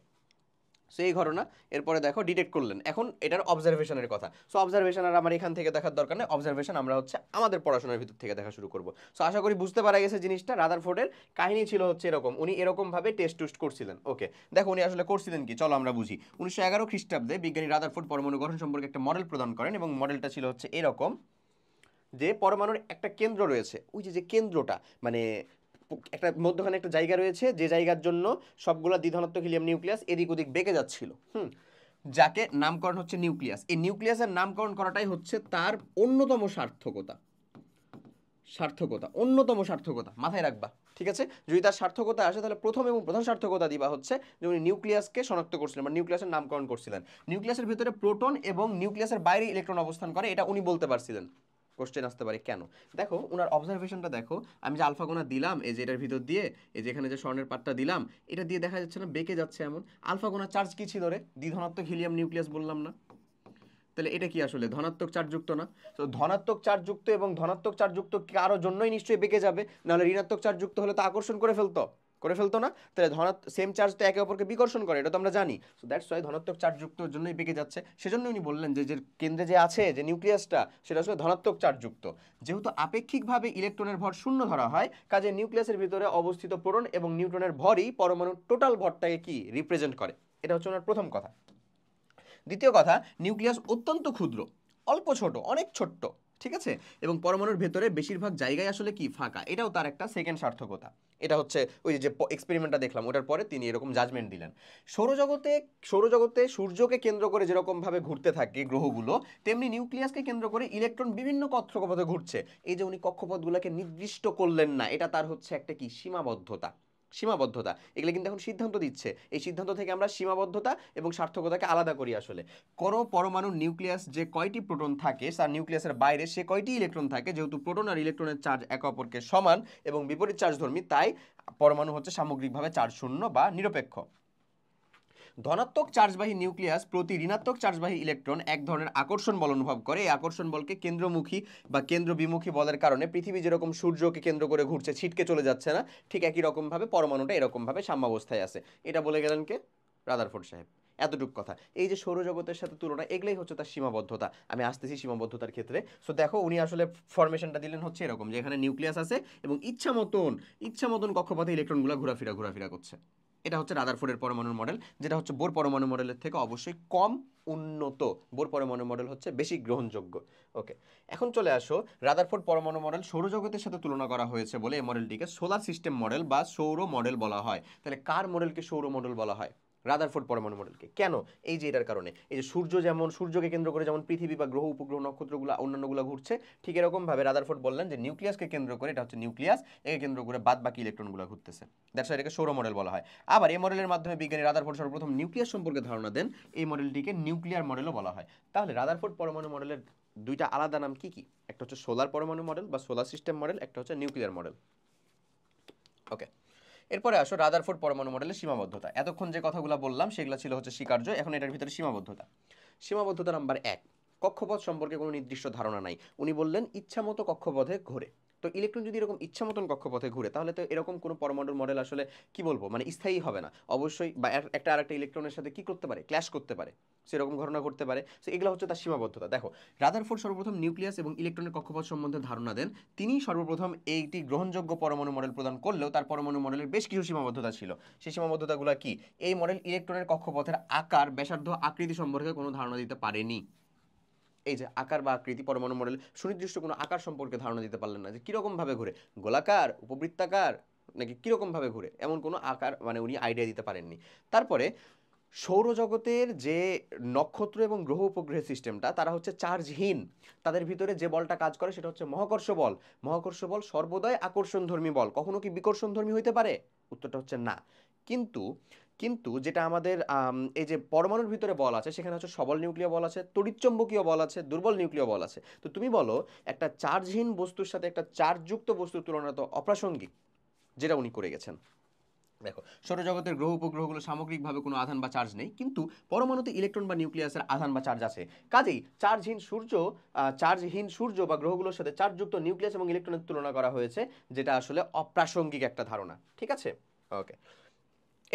সো এই ঘটনা। এরপরে দেখো ডিটেক্ট করলেন, এখন এটার অবজারভেশনের কথা। সো অবজারভেশন আর আমার এখান থেকে দেখার দরকার নেই, অবজারভেশন আমরা হচ্ছে আমাদের পড়াশোনার ভিতর থেকে দেখা শুরু করব। সো আশা করি বুঝতে পারা গেছে জিনিসটা। রাদারফোর্ডের কাহিনী ছিল হচ্ছে এরকম, উনি এরকমভাবে টেস্ট টুস্ট করছিলেন। ওকে, দেখো উনি আসলে করছিলেন কি, চলো আমরা বুঝি। 1911 খ্রিস্টাব্দে বিজ্ঞানী রাদারফোর্ড পরমাণু গঠন সম্পর্কে একটা মডেল প্রদান করেন, এবং মডেলটা ছিল হচ্ছে এরকম যে পরমাণুর একটা কেন্দ্র রয়েছে, ওই যে যে কেন্দ্রটা মানে একটা মধ্যখানে একটা জায়গা রয়েছে, যে জায়গার জন্য সবগুলো দ্বিধনাত্মক হিলিয়াম নিউক্লিয়াস এদিক ওদিক বেঁকে যাচ্ছিল, যাকে নামকরণ হচ্ছে নিউক্লিয়াস। এই নিউক্লিয়াসের নামকরণ করাটাই হচ্ছে তার অন্যতম সার্থকতা। সার্থকতা, অন্যতম সার্থকতা মাথায় রাখবা, ঠিক আছে? যদি তার সার্থকতা আসে তাহলে প্রথম এবং প্রধান সার্থকতা দিবা হচ্ছে যে উনি নিউক্লিয়াসকে শনাক্ত করছিলেন বা নিউক্লিয়াসের নামকরণ করছিলেন। নিউক্লিয়াসের ভিতরে প্রোটন এবং নিউক্লিয়াসের বাইরে ইলেকট্রন অবস্থান করে, এটা উনি বলতে পারছিলেন। কোশ্চেন আসতে পারে কেন? দেখো ওনার অবজারভেশনটা দেখো, আমি যে আলফা কোণা দিলাম এই যে এটার ভিতর দিয়ে, এই যে এখানে যে স্বর্ণের পাতটা দিলাম, এটা দিয়ে দেখা যাচ্ছে না বেঁকে যাচ্ছে এমন। আলফা কোণার চার্জ কি ছিল রে? দ্বিধনাত্মক হিলিয়াম নিউক্লিয়াস বললাম না? তাহলে এটা কি আসলে ধনাত্মক চার্জযুক্ত না? তো ধনাত্মক চার্জযুক্ত এবং ধনাত্মক চার্জযুক্ত কারো জন্যই নিশ্চয়ই বেঁকে যাবে, নাহলে ঋণাত্মক চার্জযুক্ত হলে তো আকর্ষণ করে ফেলতো না? তাহলে সেম চার্জ তো একে অপরকে বিকর্ষণ করে, এটা তো আমরা জানি। সো দ্যাটস ওয়াই ধনাত্মক চার্জযুক্তর জন্যই বেঁকে যাচ্ছে। সেজন্য উনি বললেন যে যে কেন্দ্রে যে আছে যে নিউক্লিয়াসটা, সেটা আসলে ধনাত্মক চার্জযুক্ত। যেহেতু আপেক্ষিকভাবে ইলেকট্রনের ভর শূন্য ধরা হয়, কাজে নিউক্লিয়াসের ভিতরে অবস্থিত প্রোটন এবং নিউট্রনের ভরই পরমাণুর টোটাল ভরটাকে কি রিপ্রেজেন্ট করে। এটা হচ্ছে ওনার প্রথম কথা। দ্বিতীয় কথা, নিউক্লিয়াস অত্যন্ত ক্ষুদ্র, অল্প ছোট, অনেক ছোট্ট, ঠিক আছে? এবং পরমাণুর ভেতরে বেশিরভাগ জায়গায় আসলে কি ফাঁকা, এটাও তার একটা সেকেন্ড সার্থকতা। এটা হচ্ছে ওই যে এক্সপেরিমেন্টটা দেখলাম, ওটার পরে তিনি এরকম জাজমেন্ট দিলেন। সৌরজগতে সূর্যকে কেন্দ্র করে যেরকমভাবে ঘুরতে থাকে গ্রহগুলো, তেমনি নিউক্লিয়াসকে কেন্দ্র করে ইলেকট্রন বিভিন্ন কক্ষপথে ঘুরছে। এই যে উনি কক্ষপথগুলোকে নির্দিষ্ট করলেন না, এটা তার হচ্ছে একটা কি সীমাবদ্ধতা। এগুলো কিন্তু এখন সিদ্ধান্ত দিচ্ছে, এই সিদ্ধান্ত থেকে আমরা সীমাবদ্ধতা এবং সার্থকতাকে আলাদা করি। আসলে কোনো পরমাণুর নিউক্লিয়াস যে কয়টি প্রোটন থাকে, তার নিউক্লিয়াসের বাইরে সে কয়টি ইলেকট্রন থাকে, যেহেতু প্রোটন আর ইলেকট্রনের চার্জ একে অপরকে সমান এবং বিপরীত চার্জধর্মী, তাই পরমাণু হচ্ছে সামগ্রিকভাবে চার্জ শূন্য বা নিরপেক্ষ। ধনাত্মক চার্জবাহী নিউক্লিয়াস প্রতি ঋণাত্মক চার্জবাহী ইলেকট্রন এক ধরনের আকর্ষণ বল অনুভব করে। এই আকর্ষণ বলকে কেন্দ্রমুখী বা কেন্দ্রবিমুখী বলের কারণে পৃথিবী যেরকম সূর্যকে কেন্দ্র করে ঘুরছে, ছিটকে চলে যাচ্ছে না, ঠিক একই রকমভাবে পরমাণুটা এরকমভাবে সাম্যাবস্থায় আছে। এটা বলে গেলেন কে? রাদারফোর্ড সাহেব। এতটুকু কথা। এই যে সৌরজগতের সাথে তুলনা, এগুলাই হচ্ছে তার সীমাবদ্ধতা। আমি আসতেছি সীমাবদ্ধতার ক্ষেত্রে। সো দেখো উনি আসলে ফরমেশনটা দিলেন হচ্ছে এরকম, যে এখানে নিউক্লিয়াস আছে এবং ইচ্ছা মতন কক্ষপথে ইলেকট্রনগুলো ঘোরাফেরা করছে। এটা হচ্ছে রাদারফোর্ডের পরমাণুর মডেল, যেটা হচ্ছে বোর পরমাণু মডেলের থেকে অবশ্যই কম উন্নত। বোর পরমাণু মডেল হচ্ছে বেশি গ্রহণযোগ্য। ওকে, এখন চলে আসো, রাদারফোর্ড পরমাণু মডেল সৌরজগতের সাথে তুলনা করা হয়েছে বলে এই মডেলটিকে সোলার সিস্টেম মডেল বা সৌর মডেল বলা হয়। তাহলে কার মডেলকে সৌর মডেল বলা হয়? রাদারফোর্ড পরমাণু মডেলকে। কেন? এই যে এটার কারণে, এই যে সূর্যকে কেন্দ্র করে যেমন পৃথিবী বা গ্রহ উপগ্রহ নক্ষত্রগুলো অন্যান্যগুলো ঘুরছে, ঠিক এরকম ভাবে রাদারফোর্ড বললেন যে নিউক্লিয়াসকে কেন্দ্র করে, এটা হচ্ছে নিউক্লিয়াস, একে কেন্দ্র করে বাদ বাকি ইলেকট্রনগুলো ঘুরতেছে। দ্যাটস ওয়াই এটাকে সৌর মডেল বলা হয়। আবার এই মডেলের মাধ্যমে বিজ্ঞানী রাদারফোর্ড সর্বপ্রথম নিউক্লিয়াস সম্পর্কে ধারণা দেন, এই মডেলটিকে নিউক্লিয়ার মডেলও বলা হয়। তাহলে রাদারফোর্ড পরমাণু মডেলের দুইটা আলাদা নাম কি কি? একটা হচ্ছে সোলার পরমাণু মডেল বা সোলার সিস্টেম মডেল, একটা হচ্ছে নিউক্লিয়ার মডেল। ওকে, এরপরে আসো রাদারফোর্ড পরমাণু মডেলের সীমাবদ্ধতা। এতক্ষণ যে কথাগুলো বললাম সেগুলো ছিল হচ্ছে স্বীকার্য, এখন এটার ভিতরে সীমাবদ্ধতা নাম্বার 1, কক্ষপথ সম্পর্কে কোনো নির্দিষ্ট ধারণা নাই। উনি বললেন ইচ্ছামতো কক্ষপথে ঘোরে। তো ইলেকট্রন যদি এরকম ইচ্ছা মতন কক্ষপথে ঘুরে তাহলে তো এরকম কোনো পরমাণুর মডেল আসলে কি বলবো মানে স্থায়ী হবে না, অবশ্যই বা একটা আরেকটা ইলেকট্রনের সাথে কি করতে পারে, ক্ল্যাশ করতে পারে, সেরকম ঘটনা ঘটতে পারে। সো এগুলো হচ্ছে তার সীমাবদ্ধতা। দেখো, রাদারফোর্ড সর্বপ্রথম নিউক্লিয়াস এবং ইলেকট্রনের কক্ষপথ সম্বন্ধে ধারণা দেন। তিনি সর্বপ্রথম এইটি গ্রহণযোগ্য পরমাণু মডেল প্রদান করলেও তার পরমাণু মডেলের বেশ কিছু সীমাবদ্ধতা ছিল। সেই সীমাবদ্ধতাগুলো কি? এই মডেল ইলেকট্রনের কক্ষপথের আকার, ব্যাসার্ধ, আকৃতি সম্পর্কে কোনো ধারণা দিতে পারেনি। এই যে আকার বা আকৃতি, পরমাণু মডেল সুনির্দিষ্ট কোনো আকার সম্পর্কে ধারণা দিতে পারলেন না, যে কিরকম ভাবে ঘুরে, গোলাকার, উপবৃত্তাকার, নাকি কিরকম ভাবে ঘুরে, এমন কোনো আকার মানে উনি আইডিয়া দিতে পারেননি। তারপরে সৌরজগতের যে নক্ষত্র এবং গ্রহ উপগ্রহের সিস্টেমটা, তারা হচ্ছে চার্জহীন। তাদের ভিতরে যে বলটা কাজ করে সেটা হচ্ছে মহাকর্ষ বল। মহাকর্ষ বল সর্বদাই আকর্ষণধর্মী বল, কখনো কি বিকর্ষণধর্মী হইতে পারে? উত্তরটা হচ্ছে না। কিন্তু কিন্তু যেটা আমাদের এই যে পরমাণুর ভিতরে বল আছে, সেখানে হচ্ছে সবল নিউক্লিয় বল আছে, তড়িৎচম্বকীয় বল আছে, দুর্বল নিউক্লিয় বল আছে। তো তুমি বলো, একটা চার্জহীন বস্তুর সাথে একটা চার্জযুক্ত বস্তুর তুলনা তো অপ্রাসঙ্গিক, যেটা উনি করে গেছেন। দেখো, সৌরজগতের গ্রহ উপগ্রহগুলো সামগ্রিকভাবে কোনো আধান বা চার্জ নেই, কিন্তু পরমাণুতে ইলেকট্রন বা নিউক্লিয়াসের আধান বা চার্জ আছে। কাজেই চার্জহীন সূর্য বা গ্রহগুলোর সাথে চার্জযুক্ত নিউক্লিয়াস এবং ইলেকট্রনের তুলনা করা হয়েছে, যেটা আসলে অপ্রাসঙ্গিক একটা ধারণা। ঠিক আছে, ওকে।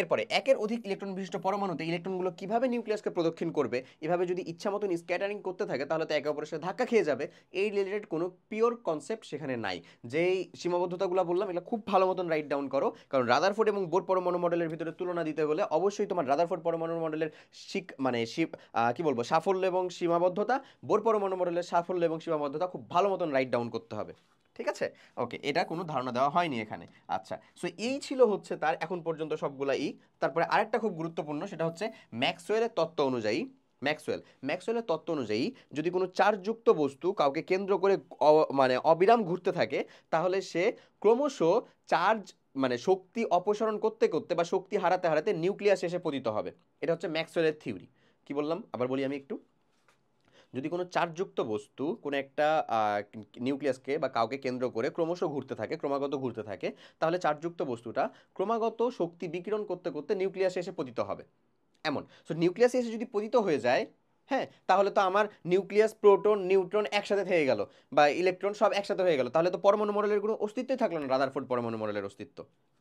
এরপরে একের অধিক ইলেকট্রন বিশিষ্ট পরমাণুতে ইলেকট্রনগুলো কিভাবে নিউক্লিয়াসকে প্রদক্ষিণ করবে, এভাবে যদি ইচ্ছা মতন স্ক্যাটারিং করতে থাকে তাহলে তো একে অপরের সাথে ধাক্কা খেয়ে যাবে। এই রিলেটেড কোনো পিওর কনসেপ্ট সেখানে নাই। যেই সীমাবদ্ধতাগুলো বললাম এগুলো খুব ভালো মতন রাইট ডাউন করো, কারণ রাদারফোর্ড এবং বোর পরমাণু মডেলের ভিতরে তুলনা দিতে হলে অবশ্যই তোমার রাদারফোর্ড পরমাণু মডেলের কি বলবো সাফল্য এবং সীমাবদ্ধতা, বোর পরমাণু মডেলের সাফল্য এবং সীমাবদ্ধতা খুব ভালো মতন রাইট ডাউন করতে হবে। ঠিক আছে, ওকে, এটা কোনো ধারণা দেওয়া হয়নি এখানে। আচ্ছা, সো এই ছিল হচ্ছে তার এখন পর্যন্ত সবগুলাই। তারপরে আরেকটা খুব গুরুত্বপূর্ণ, সেটা হচ্ছে ম্যাক্সওয়েলের তত্ত্ব অনুযায়ী, ম্যাক্সওয়েলের তত্ত্ব অনুযায়ী যদি কোনো চার্জযুক্ত বস্তু কাউকে কেন্দ্র করে মানে অবিরাম ঘুরতে থাকে, তাহলে সে ক্রমশ চার্জ মানে শক্তি অপসারণ করতে করতে বা শক্তি হারাতে হারাতে নিউক্লিয়াস এসে পতিত হবে। এটা হচ্ছে ম্যাক্সওয়েলের থিওরি। কি বললাম আবার বলি আমি একটু। যদি কোনো চার্জযুক্ত বস্তু কোনো একটা নিউক্লিয়াসকে বা কাউকে কেন্দ্র করে ক্রমাগত ঘুরতে থাকে, তাহলে চার্জযুক্ত বস্তুটা ক্রমাগত শক্তি বিকিরণ করতে করতে নিউক্লিয়াসে এসে পতিত হবে। এমন সো নিউক্লিয়াসে এসে যদি পতিত হয়ে যায়, হ্যাঁ, তাহলে তো আমার নিউক্লিয়াস, প্রোটন, নিউট্রন একসাথে থেকে গেল, বা ইলেকট্রন সব একসাথে হয়ে গেল, তাহলে তো পরমাণু মডেলের কোনো অস্তিত্বই থাকলো না, রাদারফোর্ড পরমাণু মডেলের অস্তিত্ব,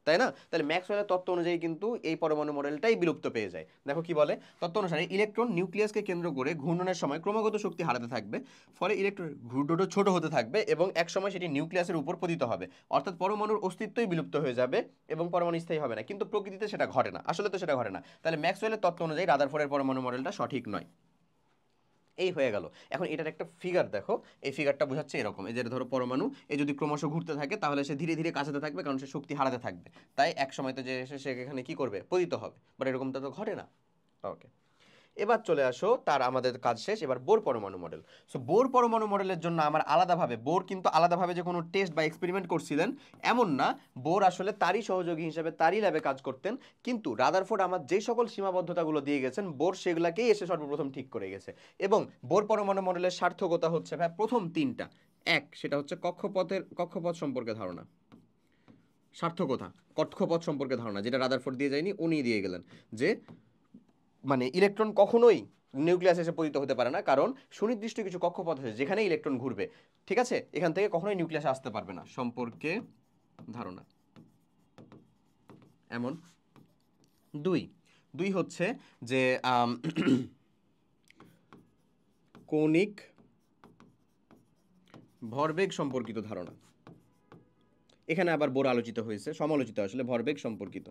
তাই না? তাহলে ম্যাক্সওয়েলের তত্ত্ব অনুযায়ী কিন্তু এই পরমাণু মডেলটাই বিলুপ্ত পেয়ে যায়। দেখো কি বলে তত্ত্ব অনুসারে, ইলেকট্রন নিউক্লিয়াসকে কেন্দ্র করে ঘূর্ণনের সময় ক্রমাগত শক্তি হারাতে থাকবে, ফলে ইলেকট্রনের ঘূর্ণনটা ছোট হতে থাকবে এবং এক সময় সেটি নিউক্লিয়াসের উপর পতিত হবে। অর্থাৎ পরমাণুর অস্তিত্বই বিলুপ্ত হয়ে যাবে এবং পরমাণু স্থায়ী হবে না। কিন্তু প্রকৃতিতে সেটা ঘটে না, আসলে তো সেটা ঘটে না। তাহলে ম্যাক্সওয়েলের তত্ত্ব অনুযায়ী রাদারফোর্ডের পরমাণু মডেলটা সঠিক নয়। এই হয়ে গেল। এখন এটার একটা ফিগার দেখো, এই ফিগারটা বোঝাচ্ছে এরকম, এই যে ধরো পরমাণু এই যদি ক্রমশ ঘুরতে থাকে তাহলে সে ধীরে ধীরে কাছাতে থাকবে, কারণ সে শক্তি হারাতে থাকবে, তাই এক সময় তো যে সে এখানে কি করবে, পতিত হবে। বাট এরকমটা তো ঘটে না। ওকে, এবার চলে আসো, তার আমাদের কাজ শেষ, এবার বোর পরমাণু মডেল। সো বোর পরমাণু মডেলের জন্য আমার আলাদাভাবে, বোর কিন্তু আলাদাভাবে যে কোনো টেস্ট বা এক্সপেরিমেন্ট করছিলেন এমন না, বোর আসলে তারই সহযোগী হিসেবে তারই ল্যাবে কাজ করতেন। কিন্তু রাদারফোর্ড আমার যে সকল সীমাবদ্ধতাগুলো দিয়ে গেছেন, বোর সেগুলাকেই এসে সর্বপ্রথম ঠিক করে গেছে। এবং বোর পরমাণু মডেলের সার্থকতা হচ্ছে ভাই প্রথম তিনটা। এক, সেটা হচ্ছে কক্ষপথ সম্পর্কে ধারণা। সার্থকতা, কক্ষপথ সম্পর্কে ধারণা, যেটা রাদারফোর্ড দিয়ে যায়নি, উনি দিয়ে গেলেন, যে মানে ইলেকট্রন কখনোই নিউক্লিয়াসে এসে পতিত হতে পারে না, কারণ সুনির্দিষ্ট কিছু কক্ষপথ আছে যেখানে ইলেকট্রন ঘুরবে। ঠিক আছে, এখান থেকে কখনোই নিউক্লিয়াসে আসতে পারবে না, সম্পর্কে ধারণা এমন। দুই দুই হচ্ছে যে কৌণিক ভরবেগ সম্পর্কিত ধারণা। এখানে আবার বোর আলোচিত হয়েছে, সমালোচিত আসলে, ভরবেগ সম্পর্কিত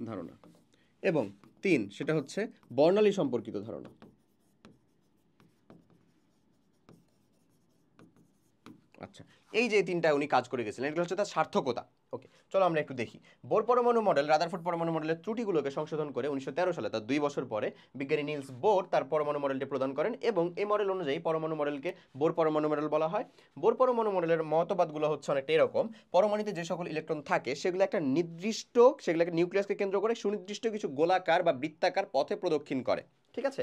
ধারণা। এবং তিন, সেটা হচ্ছে বর্ণালী সম্পর্কিত ধারণা। আচ্ছা, এই যে তিনটা উনি কাজ করে গেছিলেন, এগুলো হচ্ছে তার সার্থকতা। ওকে, চলো আমরা একটু দেখি বোর পরমাণু মডেল, রাদারফোর্ড পরমাণু মডেলের ত্রুটিগুলোকে সংশোধন করে 1913 সালে, তার 2 বছর পরে, বিজ্ঞানী নিলস বোর তার পরমাণু মডেলটি প্রদান করেন। এবং এই মডেল অনুযায়ী পরমাণু মডেলকে বোর পরমাণু মডেল বলা হয়। বোর পরমাণু মডেলের মতবাদগুলো হচ্ছে অনেকটা এরকম: পরমাণুতে যে সকল ইলেকট্রন থাকে সেগুলোকে নিউক্লিয়াসকে কেন্দ্র করে সুনির্দিষ্ট কিছু গোলাকার বা বৃত্তাকার পথে প্রদক্ষিণ করে। ঠিক আছে,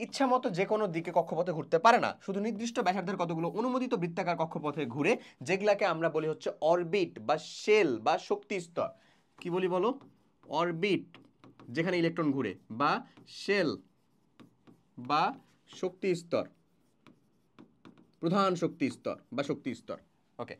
ইচ্ছা মতো যে কোনো দিকে কক্ষপথে ঘুরতে পারে না, শুধু নির্দিষ্ট ব্যাসার্ধের কতগুলো অনুমোদিত বৃত্তাকার কক্ষপথে ঘুরে, যেগুলাকে আমরা বলি হচ্ছে অরবিট বা শেল বা শক্তি স্তর। কি বলি বলো? অরবিট, যেখানে ইলেকট্রন ঘুরে, বা শেল বা শক্তি স্তর। প্রধান শক্তি স্তর বা শক্তি স্তর। ওকে,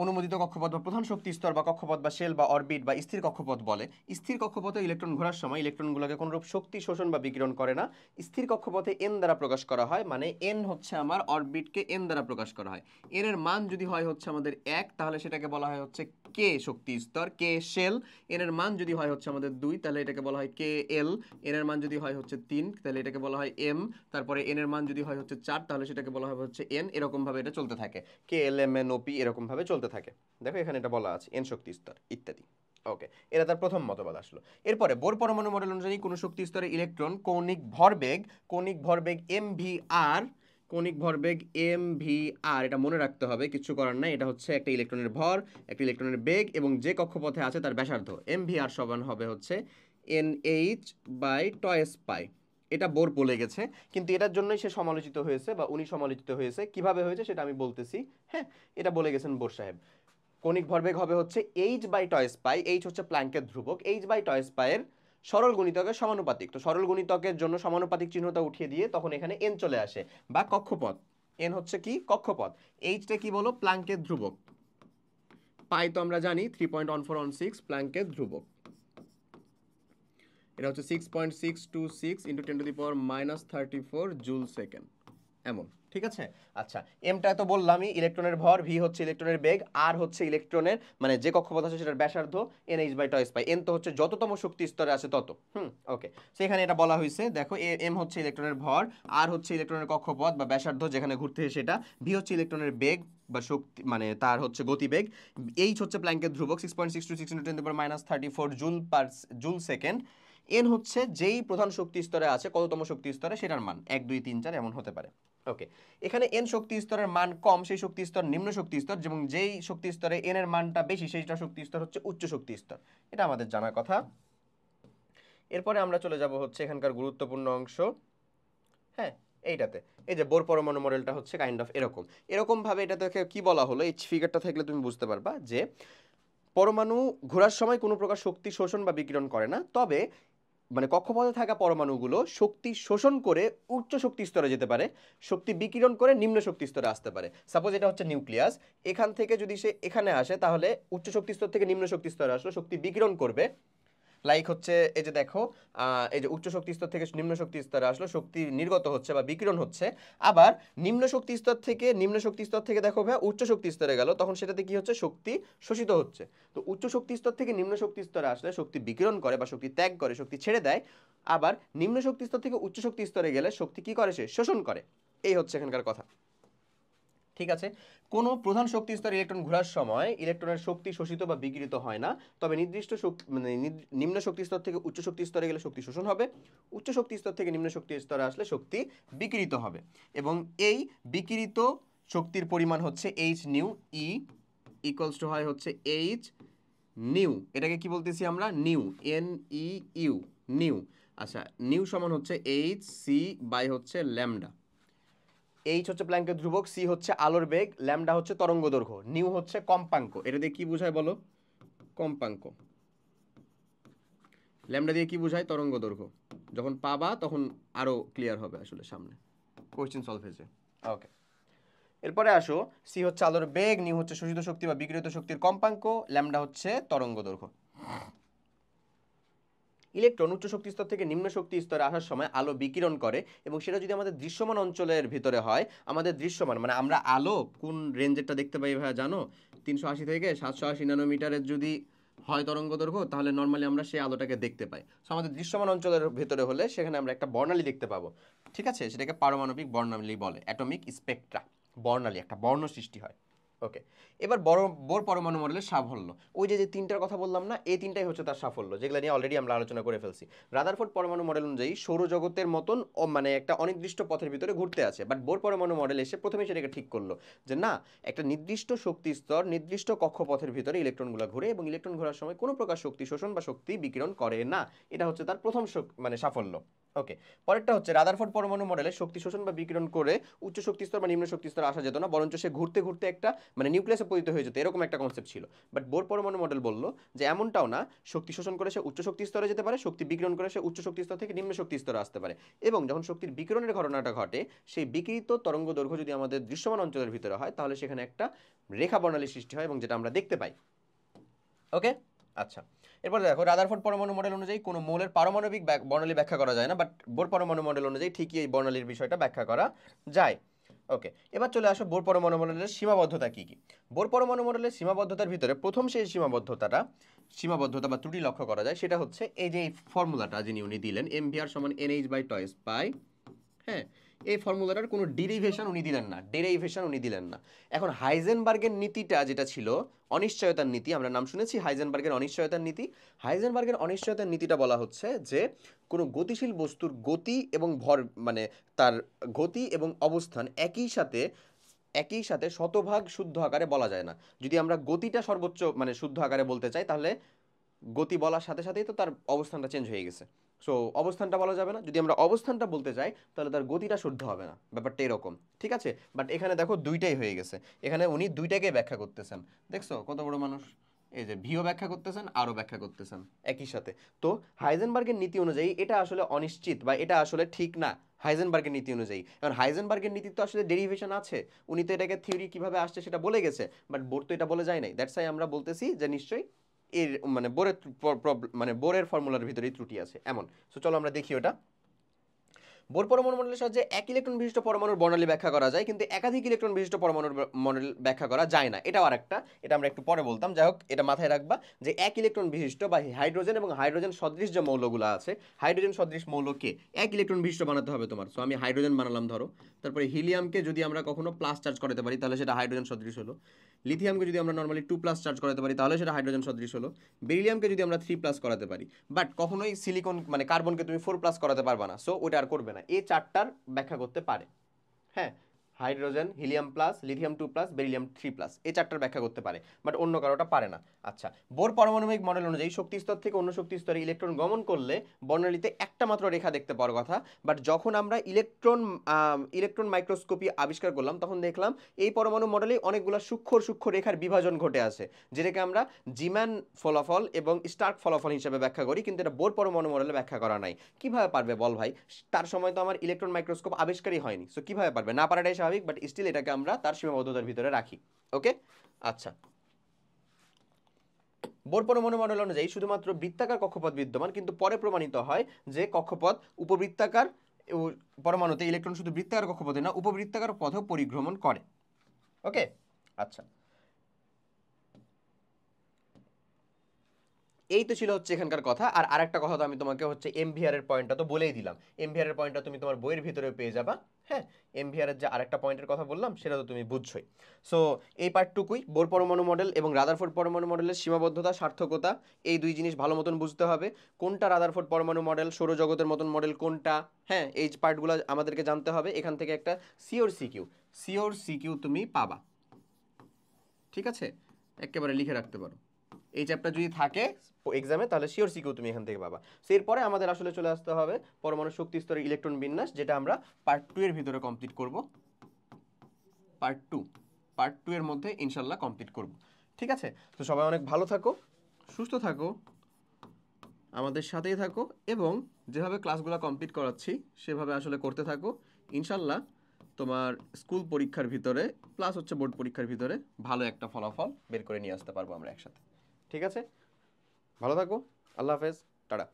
অনুমোদিত কক্ষপথ বা প্রধান শক্তি স্তর বা কক্ষপথ বা শেল বা অরবিট বা স্থির কক্ষপথ বলে। স্থির কক্ষপথে ইলেকট্রন ঘোরার সময় ইলেকট্রনগুলোকে কোনরূপ শক্তি শোষণ বা বিকিরণ করে না। স্থির কক্ষপথে এন দ্বারা প্রকাশ করা হয়, মানে এন হচ্ছে আমার অরবিটকে এন দ্বারা প্রকাশ করা হয়। এন এর মান যদি হয় হচ্ছে আমাদের 1, তাহলে সেটাকে বলা হয় হচ্ছে কে শক্তি স্তর, কে শেল। এন এর মান যদি হয় হচ্ছে আমাদের 2, তাহলে এটাকে বলা হয় কে এল। এন এর মান যদি হয় হচ্ছে 3, তাহলে এটাকে বলা হয় এম। তারপরে এন এর মান যদি হয় হচ্ছে 4, তাহলে সেটাকে বলা হবে হচ্ছে এন। এরকম ভাবে এটা চলতে থাকে, কে এল এম এন ওপি এরকম ভাবে চলতে থাকে। দেখো এখানে এটা বলা আছে এন শক্তি স্তর ইত্যাদি। ওকে, এটা তার প্রথম মতবাদ আসলো। এরপরে বোর পরমাণু মডেল অনুযায়ী কোন শক্তি স্তরে ইলেকট্রন কৌণিক ভরবেগ এমভিআর, কৌণিক ভরবেগ এমভিআর, এটা মনে রাখতে হবে, কিছু করার নাই। এটা হচ্ছে একটা ইলেকট্রনের ভর, একটা ইলেকট্রনের বেগ এবং যে কক্ষপথে আছে তার ব্যাসার্ধ। এমভিআর সমান হবে হচ্ছে এনএইচ বাই টয়েস পাই। এটা বোর বলে গেছে, কিন্তু এটার জন্যই সে সমালোচিত হয়েছে বা উনি সমালোচিত হয়েছে। কিভাবে হয়েছে সেটা আমি বলতেছি। হ্যাঁ, এটা বলে গেছেন বোর সাহেব। কৌণিক ভরবেগ হবে হচ্ছে H by two pi. H হচ্ছে প্ল্যাঙ্কের ধ্রুবক, এইচ বাই টয়েস পাইয়ের সরল গুণিতকের সমানুপাতিক। তো সরল গুণিতকের জন্য সমানুপাতিক চিহ্নটা উঠিয়ে দিয়ে তখন এখানে এন চলে আসে, বা কক্ষপথ। এন হচ্ছে কি কক্ষপথ, এইচটা কি বলো প্ল্যাঙ্কের ধ্রুবক, পাই তো আমরা জানি 3.1416 প্ল্যাঙ্কের ধ্রুবক। এটা হচ্ছে 6.626 ইন্টু 10⁻⁻34 জুল সেকেন্ড, এমন। ঠিক আছে, আচ্ছা, এমটা তো বললামই ইলেকট্রনের ভর, ভি হচ্ছে ইলেকট্রনের বেগ, আর হচ্ছে ইলেকট্রনের মানে যে কক্ষপথ আছে সেটার ব্যাসার্ধ, N H by two pi. N তো হচ্ছে যততম শক্তি স্তরে আছে তত। ওকে, সেখানে এটা বলা হয়েছে, দেখো এম হচ্ছে ইলেকট্রনের ভর, আর হচ্ছে ইলেকট্রনের কক্ষপথ বা ব্যাসার্ধ যেখানে ঘুরতে সেটা, ভি হচ্ছে ইলেকট্রনের বেগ বা শক্তি মানে তার হচ্ছে গতিবেগ, এইচ হচ্ছে প্ল্যাঙ্কের ধ্রুবক 6.626 ইন্টু 10⁻⁻34 জুল সেকেন্ড, এন হচ্ছে যেই প্রধান শক্তি স্তরে আছে কততম শক্তি স্তরে সেটার মান 1 2 3 4 এমন হতে পারে। ওকে, এখানে এন শক্তি স্তরের মান কম, সেই শক্তি স্তর নিম্ন শক্তি স্তর, এবং যেই শক্তি স্তরে এন এর মানটা বেশি সেইটা শক্তি স্তর হচ্ছে উচ্চ শক্তি স্তর। এটা আমাদের জানার কথা। এরপরে আমরা চলে যাব হচ্ছে এখানকার গুরুত্বপূর্ণ অংশ। হ্যাঁ, এইটাতে এই যে বোর পরমাণু মডেলটা হচ্ছে কাইন্ড অফ এরকম ভাবে এটা থেকে কি বলা হলো, এই ফিগারটা থাকলে তুমি বুঝতে পারবা যে পরমাণু ঘোরার সময় কোনো প্রকার শক্তি শোষণ বা বিকিরণ করে না, তবে মানে কক্ষপথে থাকা পরমাণুগুলো শক্তি শোষণ করে উচ্চ শক্তি স্তরে যেতে পারে, শক্তি বিকিরণ করে নিম্ন শক্তি স্তরে আসতে পারে। সাপোজ এটা হচ্ছে নিউক্লিয়াস, এখান থেকে যদি সে এখানে আসে তাহলে উচ্চ শক্তি স্তর থেকে নিম্ন শক্তি স্তরে আসলো, শক্তি বিকিরণ করবে। লাইক হচ্ছে এই যে দেখো, এই যে উচ্চ শক্তি স্তর থেকে নিম্ন শক্তি স্তরে আসলো, শক্তি নির্গত হচ্ছে বা বিকিরণ হচ্ছে। আবার নিম্ন শক্তি স্তর থেকে দেখো ভাই উচ্চ শক্তি স্তরে গেল, তখন সেটাতে কি হচ্ছে শক্তি শোষিত হচ্ছে। তো উচ্চ শক্তি স্তর থেকে নিম্ন শক্তি স্তরে আসলে শক্তি বিকিরণ করে বা শক্তি ত্যাগ করে, শক্তি ছেড়ে দেয়। আবার নিম্ন শক্তি স্তর থেকে উচ্চ শক্তি স্তরে গেলে শক্তি কি করে, সে শোষণ করে। এই হচ্ছে এখানকার কথা। ঠিক আছে, কোনো প্রধান শক্তি স্তরে ইলেকট্রন ঘোরার সময় ইলেকট্রনের শক্তি শোষিত বা বিকিরিত হয় না, তবে নির্দিষ্ট মানে নিম্ন শক্তি স্তর থেকে উচ্চ শক্তি স্তরে গেলে শক্তি শোষণ হবে, উচ্চ শক্তি স্তর থেকে নিম্ন শক্তি স্তরে আসলে শক্তি বিকিরিত হবে। এবং এই বিকিরিত শক্তির পরিমাণ হচ্ছে H nu, E equals to হয় হচ্ছে এইচ নিউ, এটাকে কি বলতেছি আমরা nu, N E U, nu. আচ্ছা, নিউ সমান হচ্ছে এইচ সি বাই হচ্ছে ল্যামডা। এইচ হচ্ছে প্ল্যাঙ্কের ধ্রুবক, সি হচ্ছে আলোর বেগ, ল্যামডা হচ্ছে তরঙ্গ দৈর্ঘ্য, নিউ হচ্ছে কম্পাঙ্ক। এটা দিয়ে কি বোঝায় বলো, কম্পাঙ্ক। ল্যামডা দিয়ে কি বোঝায়, তরঙ্গ দৈর্ঘ্য। যখন পাবা তখন আরো ক্লিয়ার হবে আসলে সামনে কোশ্চেন সলভ হয়েছে। ওকে, এরপরে আসো, সি হচ্ছে আলোর বেগ, নিউ হচ্ছে শোষিত শক্তি বা বিকিরিত শক্তির কম্পাঙ্ক, ল্যামডা হচ্ছে তরঙ্গ দৈর্ঘ্য। ইলেকট্রন উচ্চ শক্তি স্তর থেকে নিম্ন শক্তি স্তরে আসার সময় আলো বিকিরণ করে, এবং সেটা যদি আমাদের দৃশ্যমান অঞ্চলের ভিতরে হয়, আমাদের দৃশ্যমান মানে আমরা আলো কোন রেঞ্জেরটা দেখতে পাই ভাই জানো, 380 থেকে 780 ন্যানোমিটারের যদি হয় তরঙ্গ দৈর্ঘ্য, তাহলে নর্মালি আমরা সেই আলোটাকে দেখতে পাই। সো আমাদের দৃশ্যমান অঞ্চলের ভিতরে হলে সেখানে আমরা একটা বর্ণালী দেখতে পাবো। ঠিক আছে, সেটাকে পারমাণবিক বর্ণালী বলে, অ্যাটমিক স্পেকট্রা, বর্ণালী, একটা বর্ণ সৃষ্টি হয়। ওকে, এবার বোর পরমাণু মডেলের সাফল্য, ওই যে তিনটার কথা বললাম না, এই তিনটাই হচ্ছে তার সাফল্য, যেগুলো নিয়ে অলরেডি আমরা আলোচনা করে ফেলছি। রাদারফোর্ড পরমাণু মডেল অনুযায়ী সৌরজগতের মতন মানে একটা অনির্দিষ্ট পথের ভিতরে ঘুরতে আছে, বাট বোর পরমাণু মডেল এসে প্রথমে সেটাকে ঠিক করলো যে না, একটা নির্দিষ্ট শক্তি স্তর নির্দিষ্ট কক্ষপথের ভিতরে ইলেকট্রনগুলো ঘুরে, এবং ইলেকট্রন ঘোরার সময় কোনো প্রকার শক্তি শোষণ বা শক্তি বিকিরণ করে না। এটা হচ্ছে তার প্রথম মানে সাফল্য। ওকে, পরেরটা হচ্ছে রাদারফোর্ড পরমাণু মডেলে শক্তি শোষণ বা বিকিরণ করে উচ্চ শক্তি স্তর বা নিম্ন শক্তি স্তরে আসা যেত না, বরঞ্চ সে ঘুরতে ঘুরতে একটা মানে নিউক্লিয়াসে পরিণত হয়ে যেত, এরকম একটা কনসেপ্ট ছিল। বাট বোর পরমাণু মডেল বললো যে এমনটাও না, শক্তি শোষণ করে সে উচ্চ শক্তি স্তরে যেতে পারে, শক্তি বিকিরণ করে সে উচ্চ শক্তি স্তর থেকে নিম্ন শক্তি স্তরে আসতে পারে, এবং যখন শক্তির বিকিরণের ঘটনাটা ঘটে সেই বিকিরিত তরঙ্গ দৈর্ঘ্য যদি আমাদের দৃশ্যমান অঞ্চলের ভিতরে হয় তাহলে সেখানে একটা রেখা বর্ণালী সৃষ্টি হয় এবং যেটা আমরা দেখতে পাই। ওকে, আচ্ছা, এরপর দেখো রাদারফোর্ড পরমাণু মডেল অনুযায়ী কোনো মৌলের পারমাণবিক বর্ণালী ব্যাখ্যা করা যায় না, বাট বোর পরমাণু মডেল অনুযায়ী ঠিকই এই বর্ণালীর বিষয়টা ব্যাখ্যা করা যায়। ওকে, এবার চলে আসো বোর পরমাণু মডেলের সীমাবদ্ধতা কি কি। বোর পরমাণু মডেলের সীমাবদ্ধতার ভিতরে প্রথম সেই সীমাবদ্ধতা বা ত্রুটি লক্ষ্য করা যায়, সেটা হচ্ছে এই যে এই ফর্মুলাটা যিনি উনি দিলেন mvr সমান nh/2s পাই, হ্যাঁ, এই ফর্মুলাটার কোনো ডেরিভেশন উনি দিলেন না। এখন হাইজেনবার্গের নীতিটা যেটা ছিল অনিশ্চয়তার নীতি, আমরা নাম শুনেছি হাইজেনবার্গের অনিশ্চয়তার নীতি। হাইজেনবার্গের অনিশ্চয়তার নীতিটা বলা হচ্ছে যে কোনো গতিশীল বস্তুর গতি এবং ভর মানে তার গতি এবং অবস্থান একই সাথে শতভাগ শুদ্ধ আকারে বলা যায় না। যদি আমরা গতিটা সর্বোচ্চ মানে শুদ্ধ আকারে বলতে চাই তাহলে গতি বলার সাথে সাথেই তো তার অবস্থানটা চেঞ্জ হয়ে গেছে, সো অবস্থানটা বলা যাবে না। যদি আমরা অবস্থানটা বলতে চাই তাহলে তার গতিটা শুদ্ধ হবে না, ব্যাপারটা এরকম, ঠিক আছে। বাট এখানে দেখো দুইটাই হয়ে গেছে, এখানে উনি দুইটাকে ব্যাখ্যা করতেছেন, দেখছো কত বড় মানুষ, এই যে ভিও ব্যাখ্যা করতেছেন আরও ব্যাখ্যা করতেছেন একই সাথে। তো হাইজেনবার্গের নীতি অনুযায়ী এটা আসলে অনিশ্চিত বা এটা আসলে ঠিক না হাইজেনবার্গের নীতি অনুযায়ী, কারণ হাইজেনবার্গের নীতি তো আসলে ডেরিভেশন আছে, উনি তো এটাকে থিওরি কিভাবে আসছে সেটা বলে গেছে, বাট বোর তো এটা বলে যায় নাই, দ্যাটস ওয়াই আমরা বলতেছি যে নিশ্চয়ই এর মানে বোরের ফর্মুলার ভিতরেই ত্রুটি আছে এমন। সো চলো আমরা দেখি ওটা। বোর পরমাণু মডেলের সাহায্যে এক ইলেকট্রন বিশিষ্ট পরমাণুর বর্ণালী ব্যাখ্যা করা যায়, কিন্তু একাধিক ইলেকট্রন বিশিষ্ট পরমাণুর মডেল ব্যাখ্যা করা যায় না, এটাও আরেকটা, এটা আমরা একটু পরে বলতাম। যাই হোক, এটা মাথায় রাখবা যে এক ইলেকট্রন বিশিষ্ট বা হাইড্রোজেন এবং হাইড্রোজেন সদৃশ যে মৌলগুলো আছে, হাইড্রোজেন সদৃশ মৌলকে এক ইলেকট্রন বিশিষ্ট বানাতে হবে তোমার। সো আমি হাইড্রোজেন বানালাম ধরো, তারপরে হিলিয়ামকে যদি আমরা কখনো প্লাস চার্জ করাতে পারি তাহলে সেটা হাইড্রোজেন সদৃশ হলো, লিথিয়ামকে যদি আমরা নর্মালি 2+ চার্জ করাতে পারি তাহলে সেটা হাইড্রোজেন সদৃশ হলো, বেরিলিয়ামকে যদি আমরা 3+ করাতে পারি, বাট কখনোই সিলিকন মানে কার্বনকে তুমি 4+ করাতে পারবা না, সো ওটা আর করবে না। এই চারটার ব্যাখ্যা করতে পারে, হ্যাঁ, hydrogen, helium plus, lithium 2+, beryllium 3+, এই চারটার ব্যাখ্যা করতে পারে, বাট অন্য কারোটা পারে না। আচ্ছা, বোর পারমাণবিক মডেল অনুযায়ী শক্তি স্তর থেকে অন্য শক্তি স্তরে ইলেকট্রন গমন করলে বর্ণালীতে একটা মাত্র রেখা দেখতে পাওয়ার কথা, বাট যখন আমরা ইলেকট্রন মাইক্রোস্কোপি আবিষ্কার করলাম তখন দেখলাম এই পরমাণু মডেলে অনেকগুলো সূক্ষ্ম রেখার বিভাজন ঘটে আছে, যেটাকে আমরা জিম্যান ফলাফল এবং স্টার্ক ফলাফল হিসেবে ব্যাখ্যা করি, কিন্তু এটা বোর পরমাণু মডেলে ব্যাখ্যা করা নাই। কিভাবে পারবে বল ভাই, তার সময় তো আমার ইলেকট্রন মাইক্রোস্কোপ আবিষ্কারই হয়নি, সো কিভাবে পারবে, না পারাটাই স্বাভাবিক, বাট স্টিল এটাকে আমরা তার সীমাবদ্ধতার ভিতরে রাখি। ওকে, আচ্ছা, বোর পরমাণু মডেল অনুযায়ী শুধুমাত্র বৃত্তাকার কক্ষপথ বিদ্যমান, কিন্তু পরে প্রমাণিত হয় যে কক্ষপথ উপবৃত্তাকার পরমাণুতে ইলেকট্রন শুধু বৃত্তাকার কক্ষপথে না উপবৃত্তাকার পথেও পরিভ্রমণ করে। ওকে, আচ্ছা, এই তো ছিল হচ্ছে এখানকার কথা। আর আরেকটা কথা তো আমি তোমাকে হচ্ছে এমভিআর এর পয়েন্টটা তো বলেই দিলাম, এমভিআর এর পয়েন্টটা তুমি তোমার বইয়ের ভিতরে পেয়ে যাবা, হ্যাঁ, এমভিআর এর যে আরেকটা পয়েন্টের কথা বললাম সেটা তো তুমি বুঝছোই। সো এই পার্টটুকুই, বোর পরমাণু মডেল এবং রাদারফোর্ড পরমাণু মডেলের সীমাবদ্ধতা সার্থকতা, এই দুই জিনিস ভালো মতন বুঝতে হবে, কোনটা রাদারফোর্ড পরমাণু মডেল, সৌরজগতের মতন মডেল কোনটা, হ্যাঁ, এই পার্টগুলো আমাদেরকে জানতে হবে। এখান থেকে একটা সিওর সিকিউ তুমি পাবা, ঠিক আছে, একেবারে লিখে রাখতে পারো। এই চ্যাপ্টার যদি থাকে এক্সামে তাহলে শিওর সিকিউ তুমি এখান থেকে পাবা। সো এরপরে আমাদের আসলে চলে আসতে হবে পরমাণু শক্তি স্তরের ইলেকট্রন বিন্যাস, যেটা আমরা পার্ট 2 এর ভিতরে কমপ্লিট করব, পার্ট 2 এর মধ্যে ইনশাল্লাহ কমপ্লিট করব, ঠিক আছে। তো সবাই অনেক ভালো থাকো, সুস্থ থাকো, আমাদের সাথেই থাকো, এবং যেভাবে ক্লাসগুলো কমপ্লিট করাচ্ছি সেভাবে আসলে করতে থাকো। ইনশাল্লাহ তোমার স্কুল পরীক্ষার ভিতরে প্লাস হচ্ছে বোর্ড পরীক্ষার ভিতরে ভালো একটা ফলাফল বের করে নিয়ে আসতে পারবো আমরা একসাথে, ঠিক আছে। ভালো থাকো, আল্লাহ হাফেজ, টাটা।